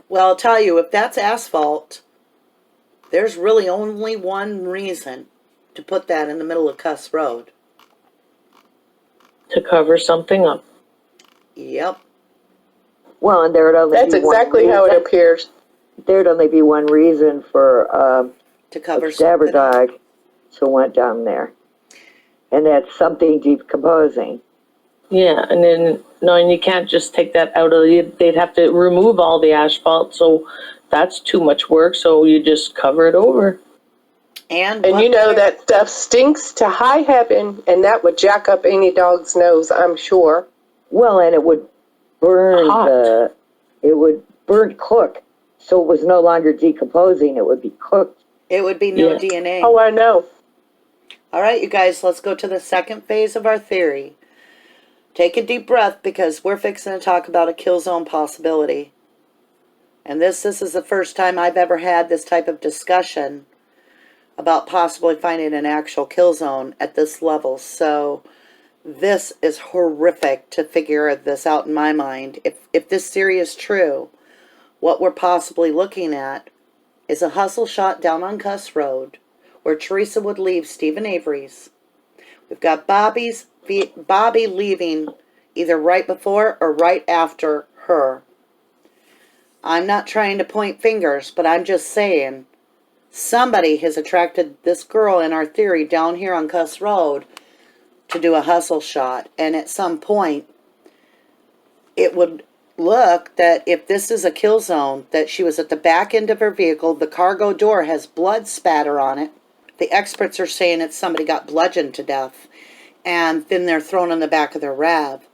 Well, I'll tell you, if that's asphalt, there's really only one reason to put that in the middle of Kuss Road. To cover something up. Yep. Well, and there'd only That's be one exactly how it reason- appears. There'd only be one reason for To cover a stabber something up. dog to went down there, and that's something decomposing. Yeah, and then, no, and you can't just take that out of the, they'd have to remove all the asphalt, so that's too much work, so you just cover it over. And And what you know they're- that stuff stinks to high heaven, and that would jack up any dog's nose, I'm sure. Well, and it would burn Hot. it would burn cook, so it was no longer decomposing, it would be cooked. it would be no Yeah. DNA. Oh, I know. All right, you guys, let's go to the second phase of our theory. Take a deep breath because we're fixing to talk about a kill zone possibility. And this is the first time I've ever had this type of discussion about possibly finding an actual kill zone at this level. So this is horrific to figure this out in my mind. If this theory is true, what we're possibly looking at is a hustle shot down on Kuss Road where Teresa would leave Steven Avery's. We've got Bobby leaving either right before or right after her. I'm not trying to point fingers, but I'm just saying somebody has attracted this girl in our theory down here on Kuss Road to do a hustle shot. And at some point, it would look that if this is a kill zone, that she was at the back end of her vehicle, the cargo door has blood spatter on it. The experts are saying it's somebody got bludgeoned to death, and then they're thrown in the back of their RAV.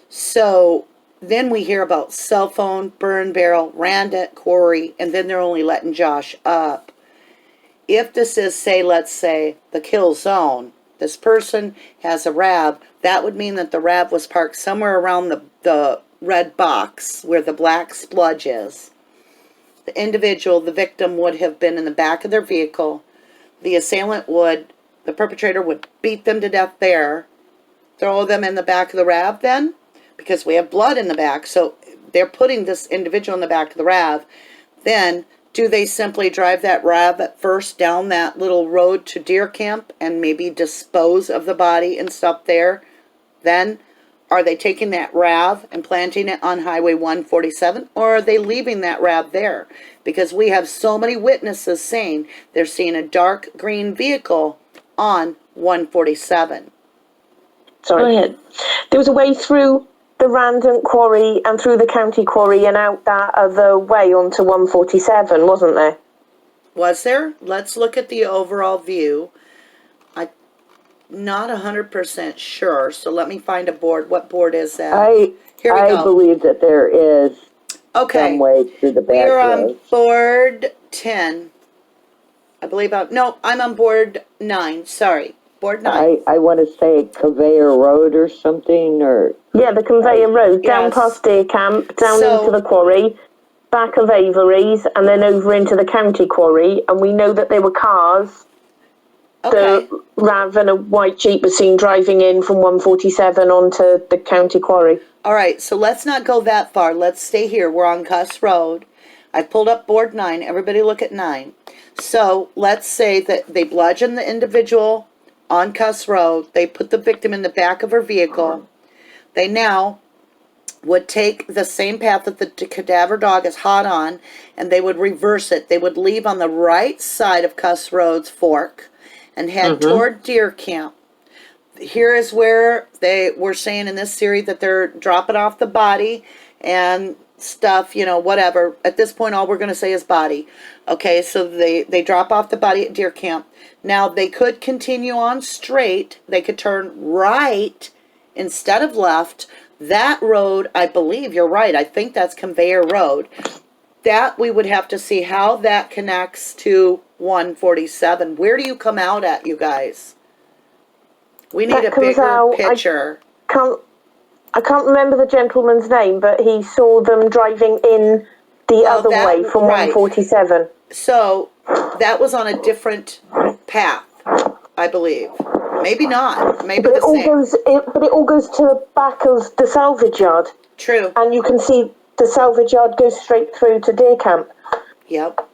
So then we hear about cell phone, burn barrel, Randa, Corey, and then they're only letting Josh up. If this is, let's say, the kill zone, this person has a RAV, that would mean that the RAV was parked somewhere around the red box where the black spludge is. The individual, the victim, would have been in the back of their vehicle. The perpetrator would beat them to death there, throw them in the back of the RAV then, because we have blood in the back, so they're putting this individual in the back of the RAV. Then, do they simply drive that RAV at first down that little road to deer camp and maybe dispose of the body and stuff there? Then, are they taking that RAV and planting it on Highway 147, or are they leaving that RAV there? Because we have so many witnesses saying they're seeing a dark green vehicle on 147. Sorry. Go ahead. There was a way through the Randon Quarry and through the County Quarry and out that other way onto 147, wasn't there? Was there? Let's look at the overall view. I'm not 100% sure, so let me find a board. What board is that? Here we I go. believe that there is some way through the back We're on roads. board 10. I believe I'm on board 9. Sorry. Board 9. I want to say Conveyor Road or something, or... Yeah, the Conveyor Road, down Yes. past Deer Camp, down So- into the quarry, back of Avery's, and then over into the County Quarry, and we know that there were cars. Okay. The RAV and a white Jeep were seen driving in from 147 onto the County Quarry. All right, so let's not go that far. Let's stay here. We're on Kuss Road. I pulled up board 9. Everybody look at 9. So let's say that they bludgeoned the individual on Kuss Road. They put the victim in the back of her vehicle. They now would take the same path that the cadaver dog is hot on, and they would reverse it. They would leave on the right side of Kuss Road's fork and head toward Deer Camp. Here is where they were saying in this series that they're dropping off the body and stuff, whatever. At this point, all we're going to say is body. Okay, so they drop off the body at Deer Camp. Now, they could continue on straight. They could turn right instead of left. That road, I believe, you're right, I think that's Conveyor Road. That we would have to see how that connects to 147. Where do you come out at, you guys? We need That a comes bigger out- picture. I can't remember the gentleman's name, but he saw them driving in the other way from 147. So that was on a different path, I believe. Maybe not. Maybe But the same. it all goes to the back of the salvage yard, True. and you can see the salvage yard goes straight through to Deer Camp. Yep.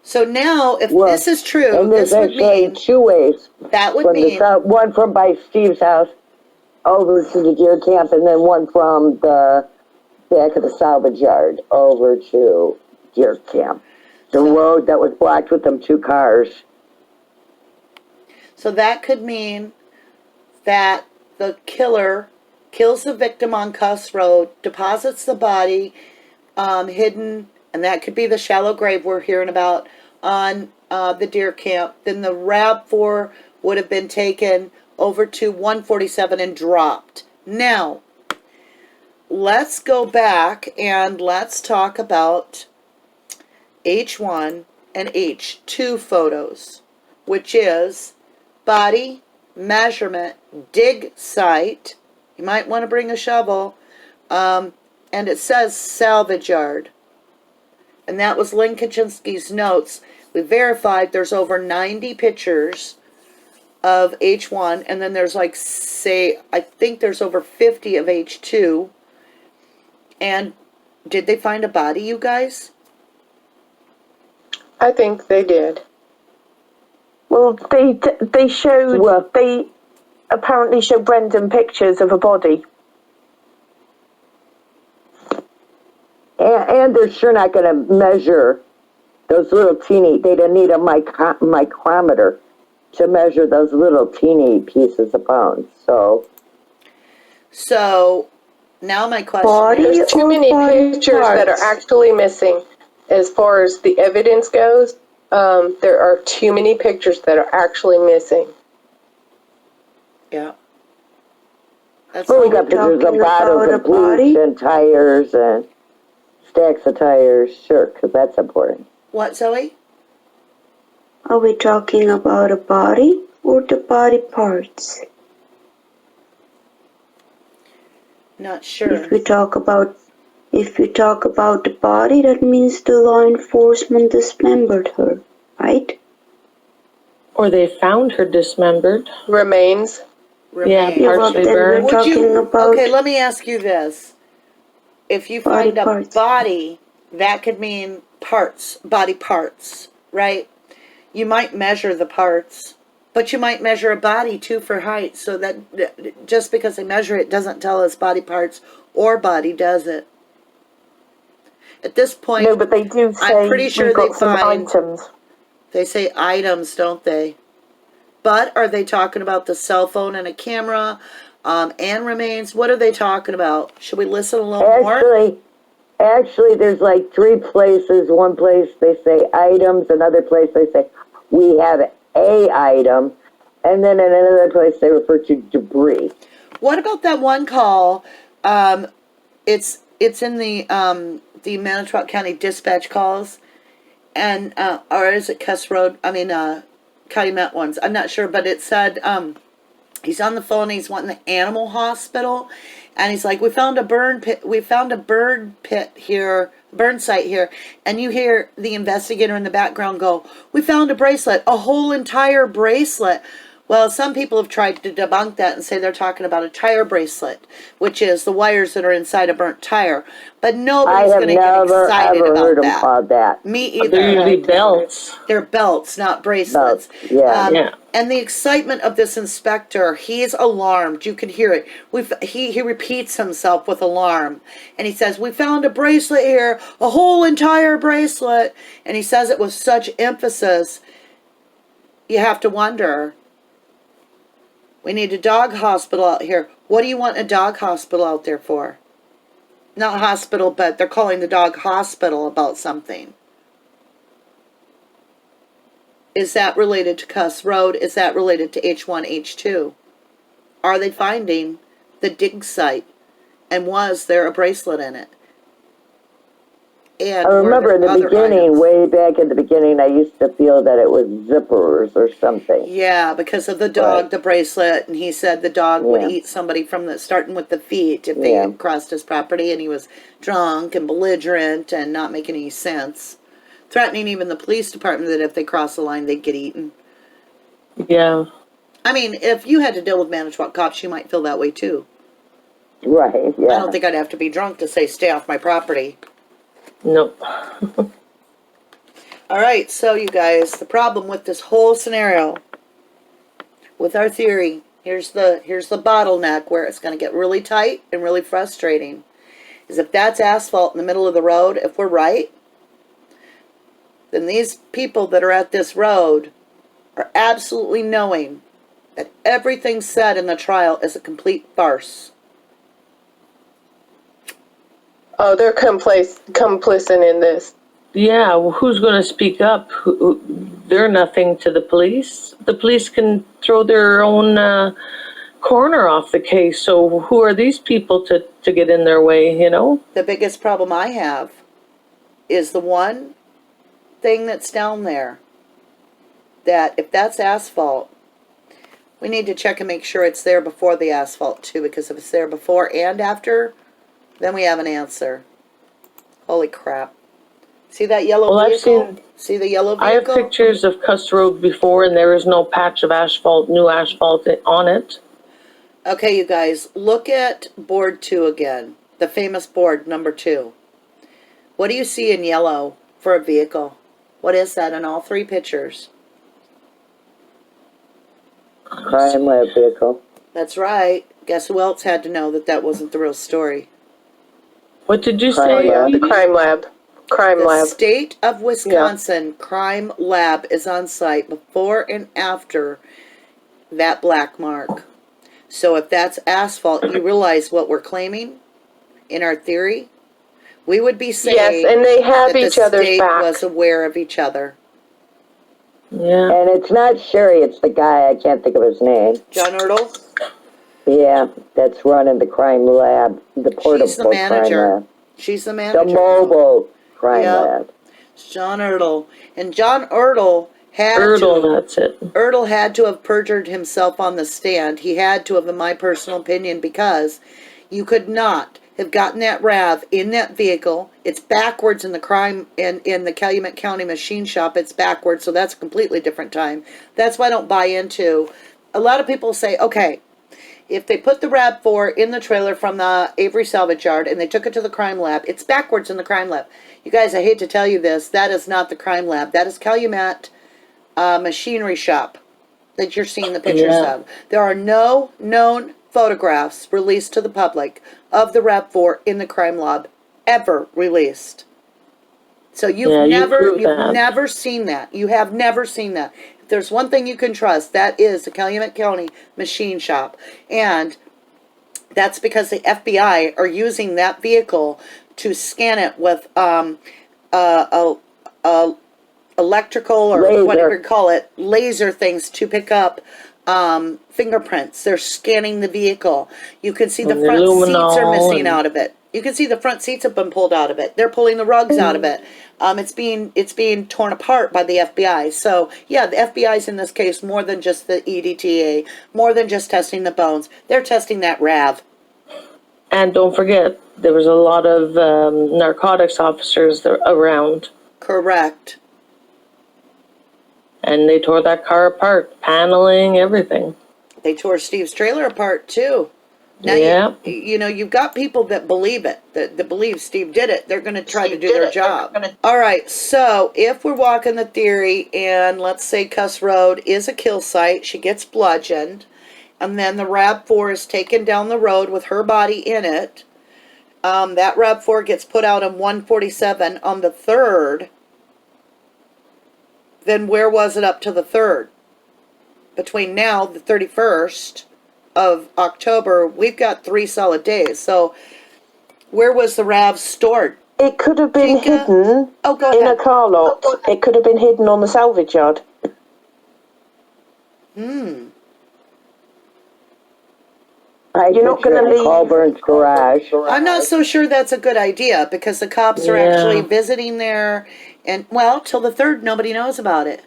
So now, if this is true, and this there's would actually mean two ways. that would From mean one from by Steve's house over to the deer camp, and then one from the back of the salvage yard over to deer camp. The road that was blocked with them two cars. so that could mean that the killer kills the victim on Kuss Road, deposits the body hidden, and that could be the shallow grave we're hearing about on the deer camp. Then the RAV4 would have been taken over to 147 and dropped. Now, let's go back and let's talk about H1 and H2 photos, which is body, measurement, dig site. You might want to bring a shovel. And it says salvage yard. And that was Lynn Kaczynski's notes. We verified there's over 90 pictures of H1, and then there's I think there's over 50 of H2. And did they find a body, you guys? I think they did. Well, they showed, Well- they apparently showed Brendan pictures of a body. And they're sure not going to measure those little teeny, they don't need a micrometer to measure those little teeny pieces of bone. So now my question Body is, There's too or many body pictures that are parts? actually missing. As far as the evidence goes, there are too many pictures that are actually missing. yeah. That's Well, we all. got pictures of Talking bottles about of a body? bleach and tires and stacks of tires, sure, because that's important. What, Zoe? Are we talking about a body or the body parts? Not sure. If we talk about the body, that means the law enforcement dismembered her, right? Or they found her dismembered. Remains. Yeah, Remains. Yeah, well, partially then burned. we're talking about Okay, let me ask you this. If you body find a parts. body, that could mean parts, body parts, right? You might measure the parts, but you might measure a body too for height. So that just because they measure it doesn't tell us body parts or body, does it? At this point, No, but they do say I'm pretty sure we've got they some find- items. they say items, don't they? But are they talking about the cell phone and a camera and remains? What are they talking about? Should we listen a little more? Actually, there's like 3 places. One place they say items, another place they say we have a item, and then in another place they refer to debris. What about that one call? It's in the Manitowoc County dispatch calls, and or is it Kuss Road? I mean, Calumet ones. I'm not sure, but it said he's on the phone. He's wanting the animal hospital, and he's like, "We found a burn pit. We found a bird pit here, burn site here." And you hear the investigator in the background go, "We found a bracelet, a whole entire bracelet." Well, some people have tried to debunk that and say they're talking about a tire bracelet, which is the wires that are inside a burnt tire. But nobody's going to get excited ever about heard them that. called that. Me either. They're usually belts. They're belts, not bracelets. Belts, yeah. Yeah. And the excitement of this inspector, he's alarmed. You can hear it. He repeats himself with alarm. And he says, "We found a bracelet here, a whole entire bracelet." And he says it with such emphasis, you have to wonder, we need a dog hospital out here. What do you want a dog hospital out there for? Not hospital, but they're calling the dog hospital about something. Is that related to Kuss Road? Is that related to H1, H2? Are they finding the dig site? And was there a bracelet in it? And I remember in the other beginning, items? way back in the beginning, I used to feel that it was zippers or something. Yeah, because of the dog, Right. the bracelet, and he said the dog would Yeah. eat somebody from the starting with the feet if they Yeah. crossed his property, and he was drunk and belligerent and not making any sense, threatening even the police department that if they cross the line they'd get eaten. Yeah. I mean, if you had to deal with Manitowoc cops, you might feel that way too. Right, yeah. I don't think I'd have to be drunk to say stay off my property. Nope. All right, so you guys, the problem with this whole scenario, with our theory, here's the bottleneck where it's going to get really tight and really frustrating, is if that's asphalt in the middle of the road, if we're right, then these people that are at this road are absolutely knowing that everything said in the trial is a complete farce. Oh, they're complicit in this. Yeah, well, who's going to speak up? They're nothing to the police. The police can throw their own corner off the case. So who are these people to get in their way, you know? The biggest problem I have is the one thing that's down there, that if that's asphalt, we need to check and make sure it's there before the asphalt too, because if it's there before and after, then we have an answer. Holy crap. See that yellow Well, vehicle? See the yellow I have vehicle? pictures of Kuss Road before, and there is no patch of asphalt, new asphalt on it. Okay, you guys, look at board 2 again. The famous board number 2. What do you see in yellow for a vehicle? What is that in all three pictures? Crime lab vehicle. That's right. Guess who else had to know that that wasn't the real story? What did you Crime say? lab. The crime lab. Crime The lab. state of Wisconsin crime lab is on site before and after that black mark. So if that's asphalt, you realize what we're claiming in our theory? We would be saying Yes, and they have that each the other's state back. was aware of each other. Yeah. And it's not Sherry, it's the guy, I can't think of his name. John Ertl? Yeah, that's running the crime lab, the portable She's the crime manager. lab. She's the The manager. mobile crime Yep. lab. It's John Ertl. And John Ertl had Erdl, to... that's it. Ertl had to have perjured himself on the stand. He had to have, in my personal opinion, because you could not have gotten that RAV in that vehicle. It's backwards in the crime, in the Calumet County machine shop. It's backwards, so that's a completely different time. That's why I don't buy into... A lot of people say, okay, if they put the RAV4 in the trailer from the Avery salvage yard and they took it to the crime lab, it's backwards in the crime lab. You guys, I hate to tell you this, that is not the crime lab. That is Calumet machinery shop that you're seeing the pictures of. There are no known photographs released to the public of the RAV4 in the crime lab ever released. So you've never seen that. You have never seen that. If there's one thing you can trust, that is the Calumet County machine shop. And that's because the FBI are using that vehicle to scan it with electrical or Laser. whatever you call it, laser things to pick up fingerprints. They're scanning the vehicle. You can see the front seats are missing out of it. You can see the front seats have been pulled out of it. They're pulling the rugs out of it. It's being torn apart by the FBI. So yeah, the FBI's in this case more than just the EDTA, more than just testing the bones. They're testing that RAV. And don't forget, there was a lot of narcotics officers around. Correct. And they tore that car apart, paneling, everything. They tore Steve's trailer apart too. Now you know, you've got people that believe it, that believe Steve did it. They're going to try to do their job. All right, so if we're walking the theory, and let's say Kuss Road is a kill site, she gets bludgeoned, and then the RAV4 is taken down the road with her body in it. That RAV4 gets put out on 147 on the 3rd. Then where was it up to the 3rd? Between now, the 31st of October, we've got 3 solid days. So where was the RAV stored? It could have been hidden in a car lot. It could have been hidden on the salvage yard. You're not going to leave Colburn's garage. I'm not so sure that's a good idea because the cops are actually visiting there, and well, till the 3rd, nobody knows about it.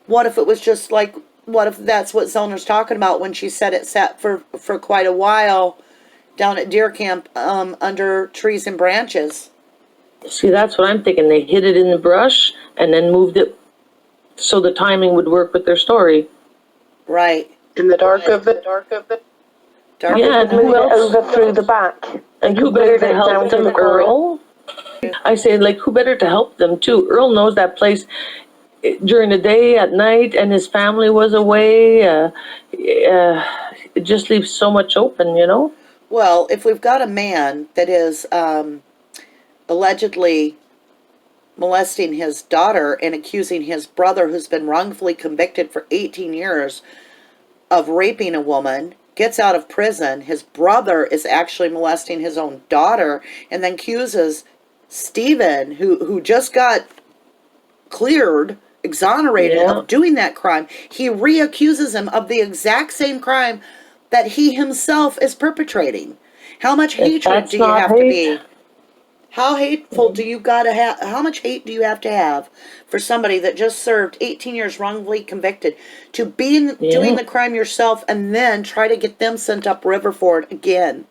What if it was just like? What if that's what Zellner's talking about when she said it sat for quite a while down at deer camp under trees and branches? See, that's what I'm thinking. They hid it in the brush and then moved it so the timing would work with their story. Right. In the dark of the Yeah, and who else? Over through the back. And who better to help them, Earl? I say, like, who better to help them, too? Earl knows that place during the day, at night, and his family was away. It just leaves so much open, you know? Well, if we've got a man that is allegedly molesting his daughter and accusing his brother, who's been wrongfully convicted for 18 years of raping a woman, gets out of prison, his brother is actually molesting his own daughter, and then accuses Steven, who just got cleared, exonerated of doing that crime. He reaccuses him of the exact same crime that he himself is perpetrating. How much hatred do you have to be? How hateful do you gotta have? How much hate do you have to have for somebody that just served 18 years wrongfully convicted to be doing the crime yourself and then try to get them sent up river for it again?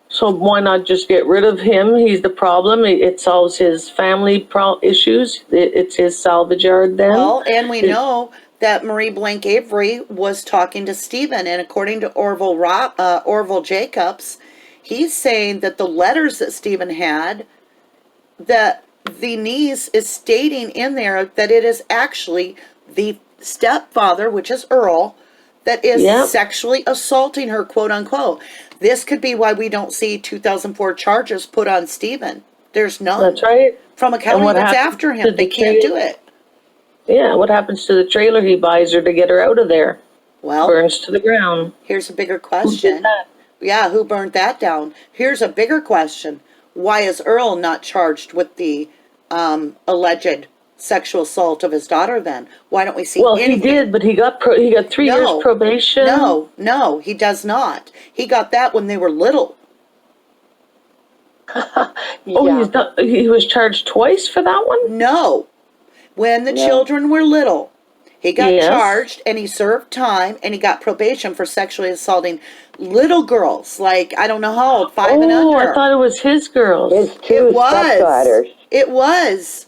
So why not just get rid of him? He's the problem. It solves his family issues. It's his salvage yard then. Well, and we know that Marie Blank Avery was talking to Steven, and according to Orville Jacobs, he's saying that the letters that Steven had, that the niece is stating in there that it is actually the stepfather, which is Earl, that is Yep. sexually assaulting her, quote unquote. This could be why we don't see 2004 charges put on Steven. There's none. That's right. From a county what that's happens after to him. the They can't do it. Yeah, what happens to the trailer he buys her to get her out of there? Well, Burns to the ground. here's a bigger Who did question. that? Yeah, who burned that down? Here's a bigger question. Why is Earl not charged with the alleged sexual assault of his daughter then? Why don't we see Well, he anything? did, but he got 3 years probation. No, he does not. He got that when they were little. Oh, he was charged twice for that one? No. When the children were little, he got Yes. charged and he served time and he got probation for sexually assaulting little girls, like, I don't know how old, 5 and Oh, under. I thought it was his girls. His two stepdaughters. It was.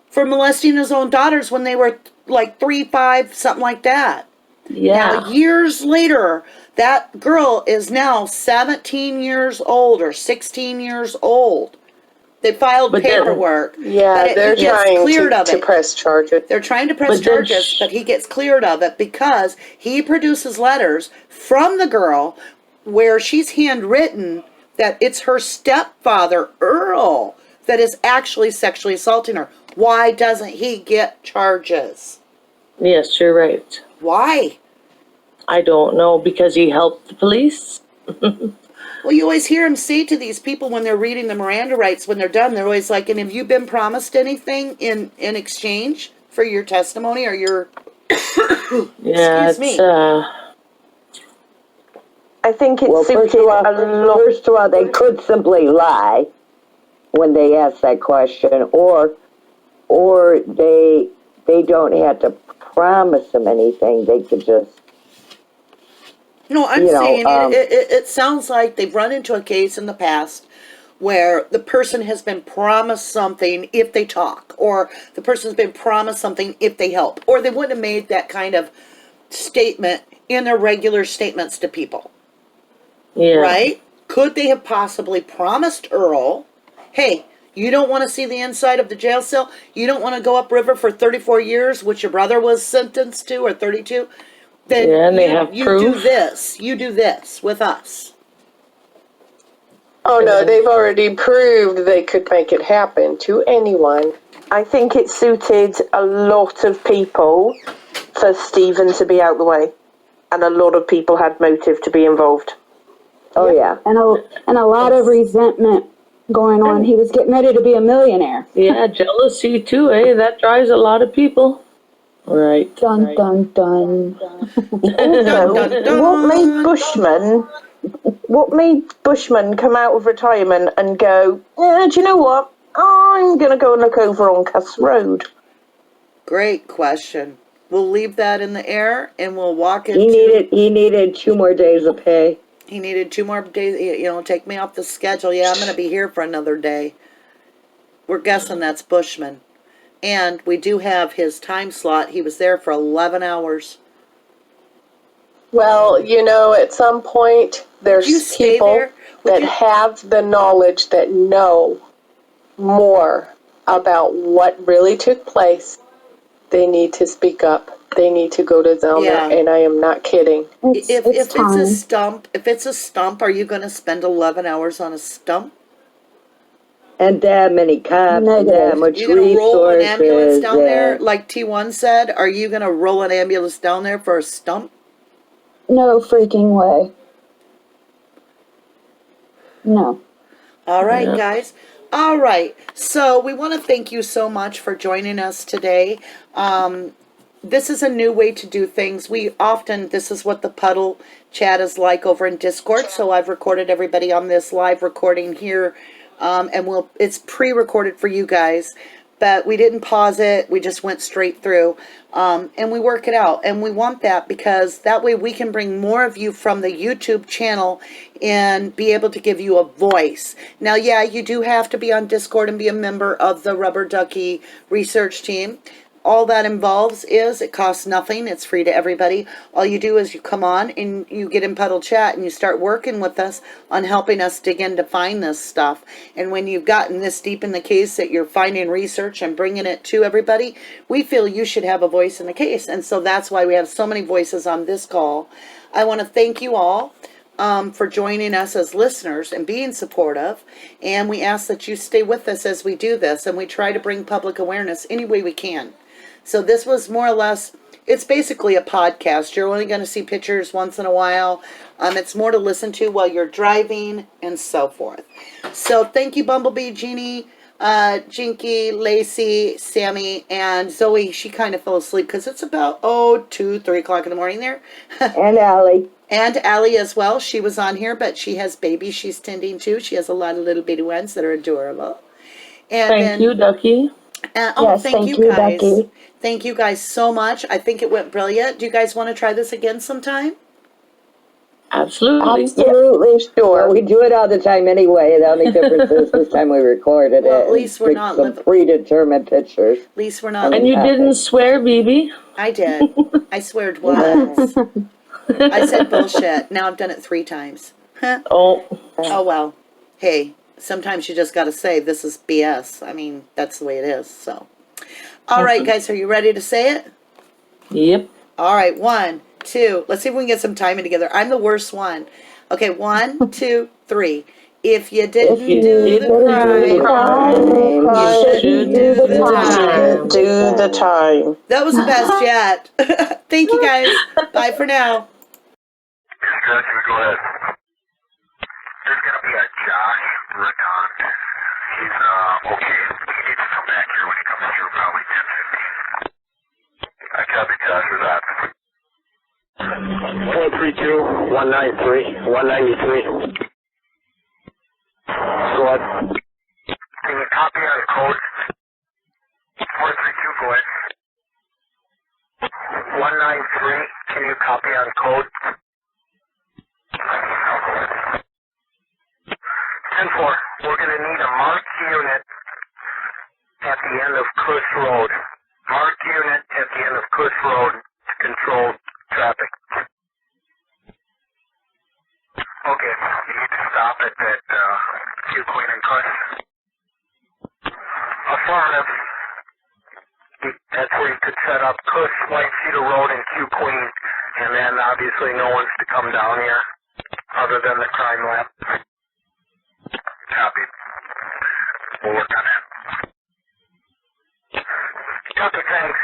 For molesting his own daughters when they were like 3, 5, something like that. Yeah. Now, years later, that girl is now 17 years old or 16 years old. They filed But then- paperwork. Yeah, but they're he gets trying cleared of to it. press charges. They're trying to press But then charges, but he gets cleared of it because he produces letters from the girl where she's handwritten that it's her stepfather, Earl, that is actually sexually assaulting her. Why doesn't he get charges? Yes, you're right. Why? I don't know, because he helped the police. Well, you always hear him say to these people when they're reading the Miranda rights, when they're done, they're always like, and have you been promised anything in exchange for your testimony or your... Yeah, Excuse me. I think Well, it's suited a lot. first of all, they could simply lie when they ask that question, or they don't have to promise them anything. They could just. No, I'm You know, saying it sounds like they've run into a case in the past where the person has been promised something if they talk, or the person's been promised something if they help, or they wouldn't have made that kind of statement in their regular statements to people, Yeah. right? Could they have possibly promised Earl, hey, you don't want to see the inside of the jail cell? You don't want to go upriver for 34 years, which your brother was sentenced to, or 32? Then Yeah, and they have you proof. you do this with us. Oh no, they've already proved they could make it happen to anyone. I think it suited a lot of people for Stephen to be out the way, and a lot of people had motive to be involved. Oh yeah. And a lot of resentment going on. He was getting ready to be a millionaire. Yeah, jealousy too, eh? That drives a lot of people. Right. Dun dun dun. Also, what made Bushman come out of retirement and go, do you know what? I'm going to go and look over on Kuss Road. Great question. We'll leave that in the air and we'll walk into... He needed 2 more days of pay. He needed 2 more days, take me off the schedule. Yeah, I'm going to be here for another day. We're guessing that's Bushman. And we do have his time slot. He was there for 11 hours. Well, at some point, you there's stay people there? that have the knowledge, that know more about what really took place. They need to speak up. They need to go to Zellner, Yeah. and I am not kidding. If it's time. a stump, are you going to spend 11 hours on a stump? And that many cops, and that much You're going to roll an ambulance resources. down there? Like T1 said, are you going to roll an ambulance down there for a stump? No freaking way. No. All right, guys. All right. So we want to thank you so much for joining us today. This is a new way to do things. This is what the Puddle chat is like over in Discord. So I've recorded everybody on this live recording here. And it's pre-recorded for you guys. But we didn't pause it. We just went straight through. And we work it out. And we want that because that way we can bring more of you from the YouTube channel and be able to give you a voice. Now, yeah, you do have to be on Discord and be a member of the Rubberducky research team. all that involves is it costs nothing. It's free to everybody. All you do is you come on and you get in Puddle Chat and you start working with us on helping us dig in to find this stuff. And when you've gotten this deep in the case that you're finding research and bringing it to everybody, we feel you should have a voice in the case. And so that's why we have so many voices on this call. I want to thank you all for joining us as listeners and being supportive. And we ask that you stay with us as we do this. And we try to bring public awareness any way we can. So this was more or less, it's basically a podcast. You're only going to see pictures once in a while. It's more to listen to while you're driving and so forth. So thank you, Bumblebee, Jeannie, Jinky, Lacey, Sammy, and Zoe. She kind of fell asleep because it's about, 2, 3 o'clock in the morning there. And Allie. And Allie as well. She was on here, but she has babies she's tending to. She has a lot of little bitty ones that are adorable. And Thank you, Ducky. yes, thank you guys. Ducky. Thank you guys so much. I think it went brilliant. Do you guys want to try this again sometime? Absolutely. Absolutely. Well, we do it all the time anyway. The only difference is this time we recorded Well, it. at least we're and not some predetermined pictures. At least we're not. And you didn't swear, BB? I did. I sweared once. I said bullshit. Now I've done it 3 times. Oh. Oh, well. Hey, sometimes you just got to say this is BS. I mean, that's the way it is. So, all right, guys, are you ready to say it? Yep. All right, 1, 2. Let's see if we can get some timing together. I'm the worst one. Okay, 1, 2, 3. If you didn't do the crime, you shouldn't do the time. Do the time. That was the best yet. Thank you, guys. Bye for now. Jesse, go ahead. There's going to be a Josh Radon. He's, okay. He needs to come back here when he comes through, probably 10:50. I copy Josh Radon. 432, 193, 193. Go ahead. Can you copy on code? 432, go ahead. 193, can you copy on code? 10-4, we're going to need a marked unit at the end of Kuss Road. Marked unit at the end of Kuss Road to control traffic. Okay, you need to stop at that Q Queen and Kuss. Affirmative. That's where you could set up Kuss, White Cedar Road, and Q Queen, and then obviously no one's to come down here other than the crime lab. Copy. We'll work on that. Copy, thanks.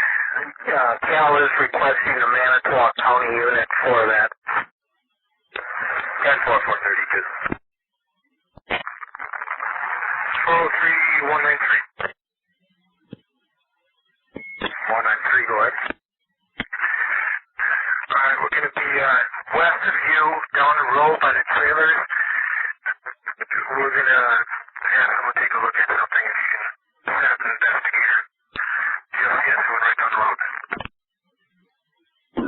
Cal is requesting the Manitowoc County unit for that. 10-4-432. 403, 193. 193, go ahead. Alright, we're going to be west of you, down the road by the trailers. We're going to have someone take a look at something if you can set up an investigator. Yes, we're right down the road.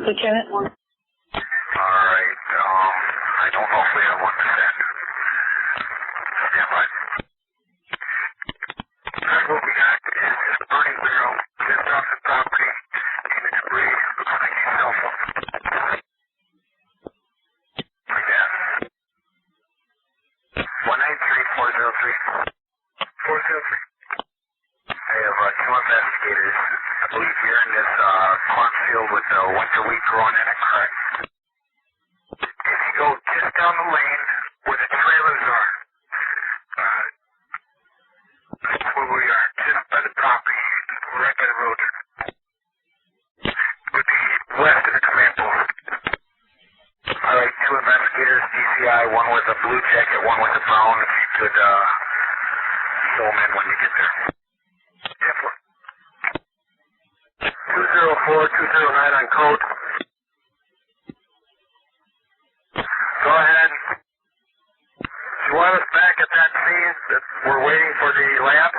Lieutenant 1. Alright, I don't know if we have one to send. Stand by. What we got is a burning barrel just off the property and the debris looks like a cell phone. Like that. 193-403. 403. I have 2 investigators. I believe you're in this cornfield with winter wheat growing in it, correct? If you go just down the lane where the trailers are, that's where we are, just by the property, right by the road. Would be west of the command post. Alright, 2 investigators, DCI, one with a blue jacket, one with a brown. If you could show them in when you get there. 204-209 on code. Go ahead. Do you want us back at that scene that we're waiting for the lab?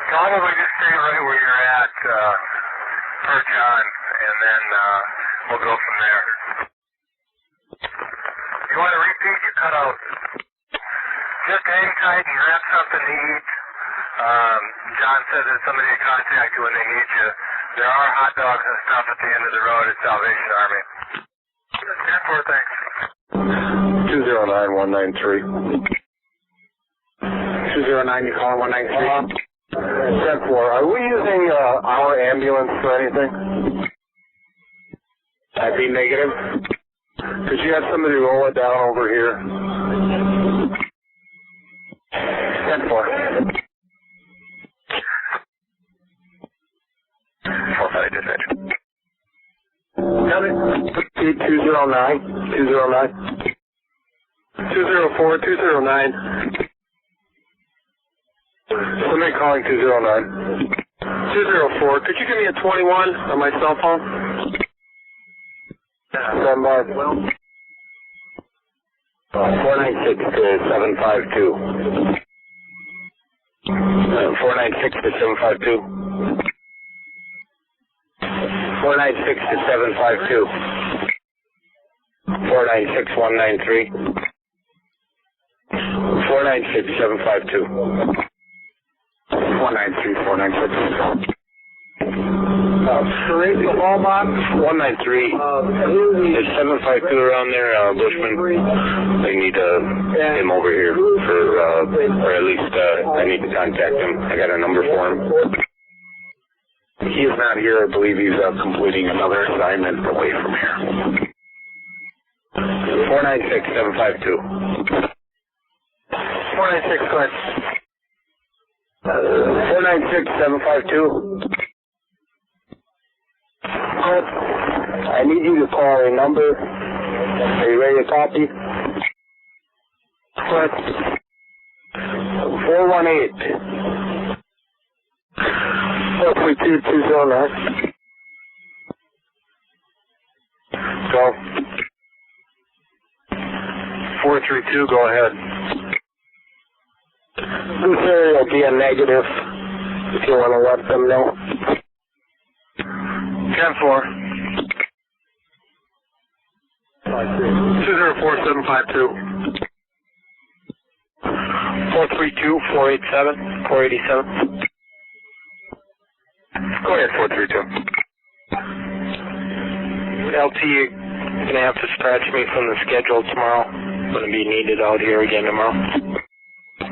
Probably just stay right where you're at, per John, and then we'll go from there. You want to repeat? You cut out. Just hang tight and grab something to eat. John says that somebody will contact you when they need you. There are hot dogs and stuff at the end of the road at Salvation Army. 10-4, thanks. 209-193. 209, you call 193? 10-4. Are we using our ambulance for anything? I'd be negative. Could you have somebody roll it down over here? 10-4. 4-5 dispatch. Got it. 209. 209. 204. 209. Somebody calling 209. 204. Could you give me a 21 on my cell phone? Stand by. 496 to 752. 496 to 752. 496 to 752. 496 193. 496 752. 493 496. Straight to Walmart. 193. There's 752 around there, Bushman. They need him over here for, or at least I need to contact him. I got a number for him. He is not here. I believe he's completing another assignment away from here. 496 752. 496, go ahead. 496 752. I need you to call a number. Are you ready to copy? What? 418. 432-209. Go. 432, go ahead. This area will be a negative if you want to let them know. 10-4. 204-752. 432-487. Go ahead, 432. LT, you're going to have to scratch me from the schedule tomorrow. I'm going to be needed out here again tomorrow. 10-4.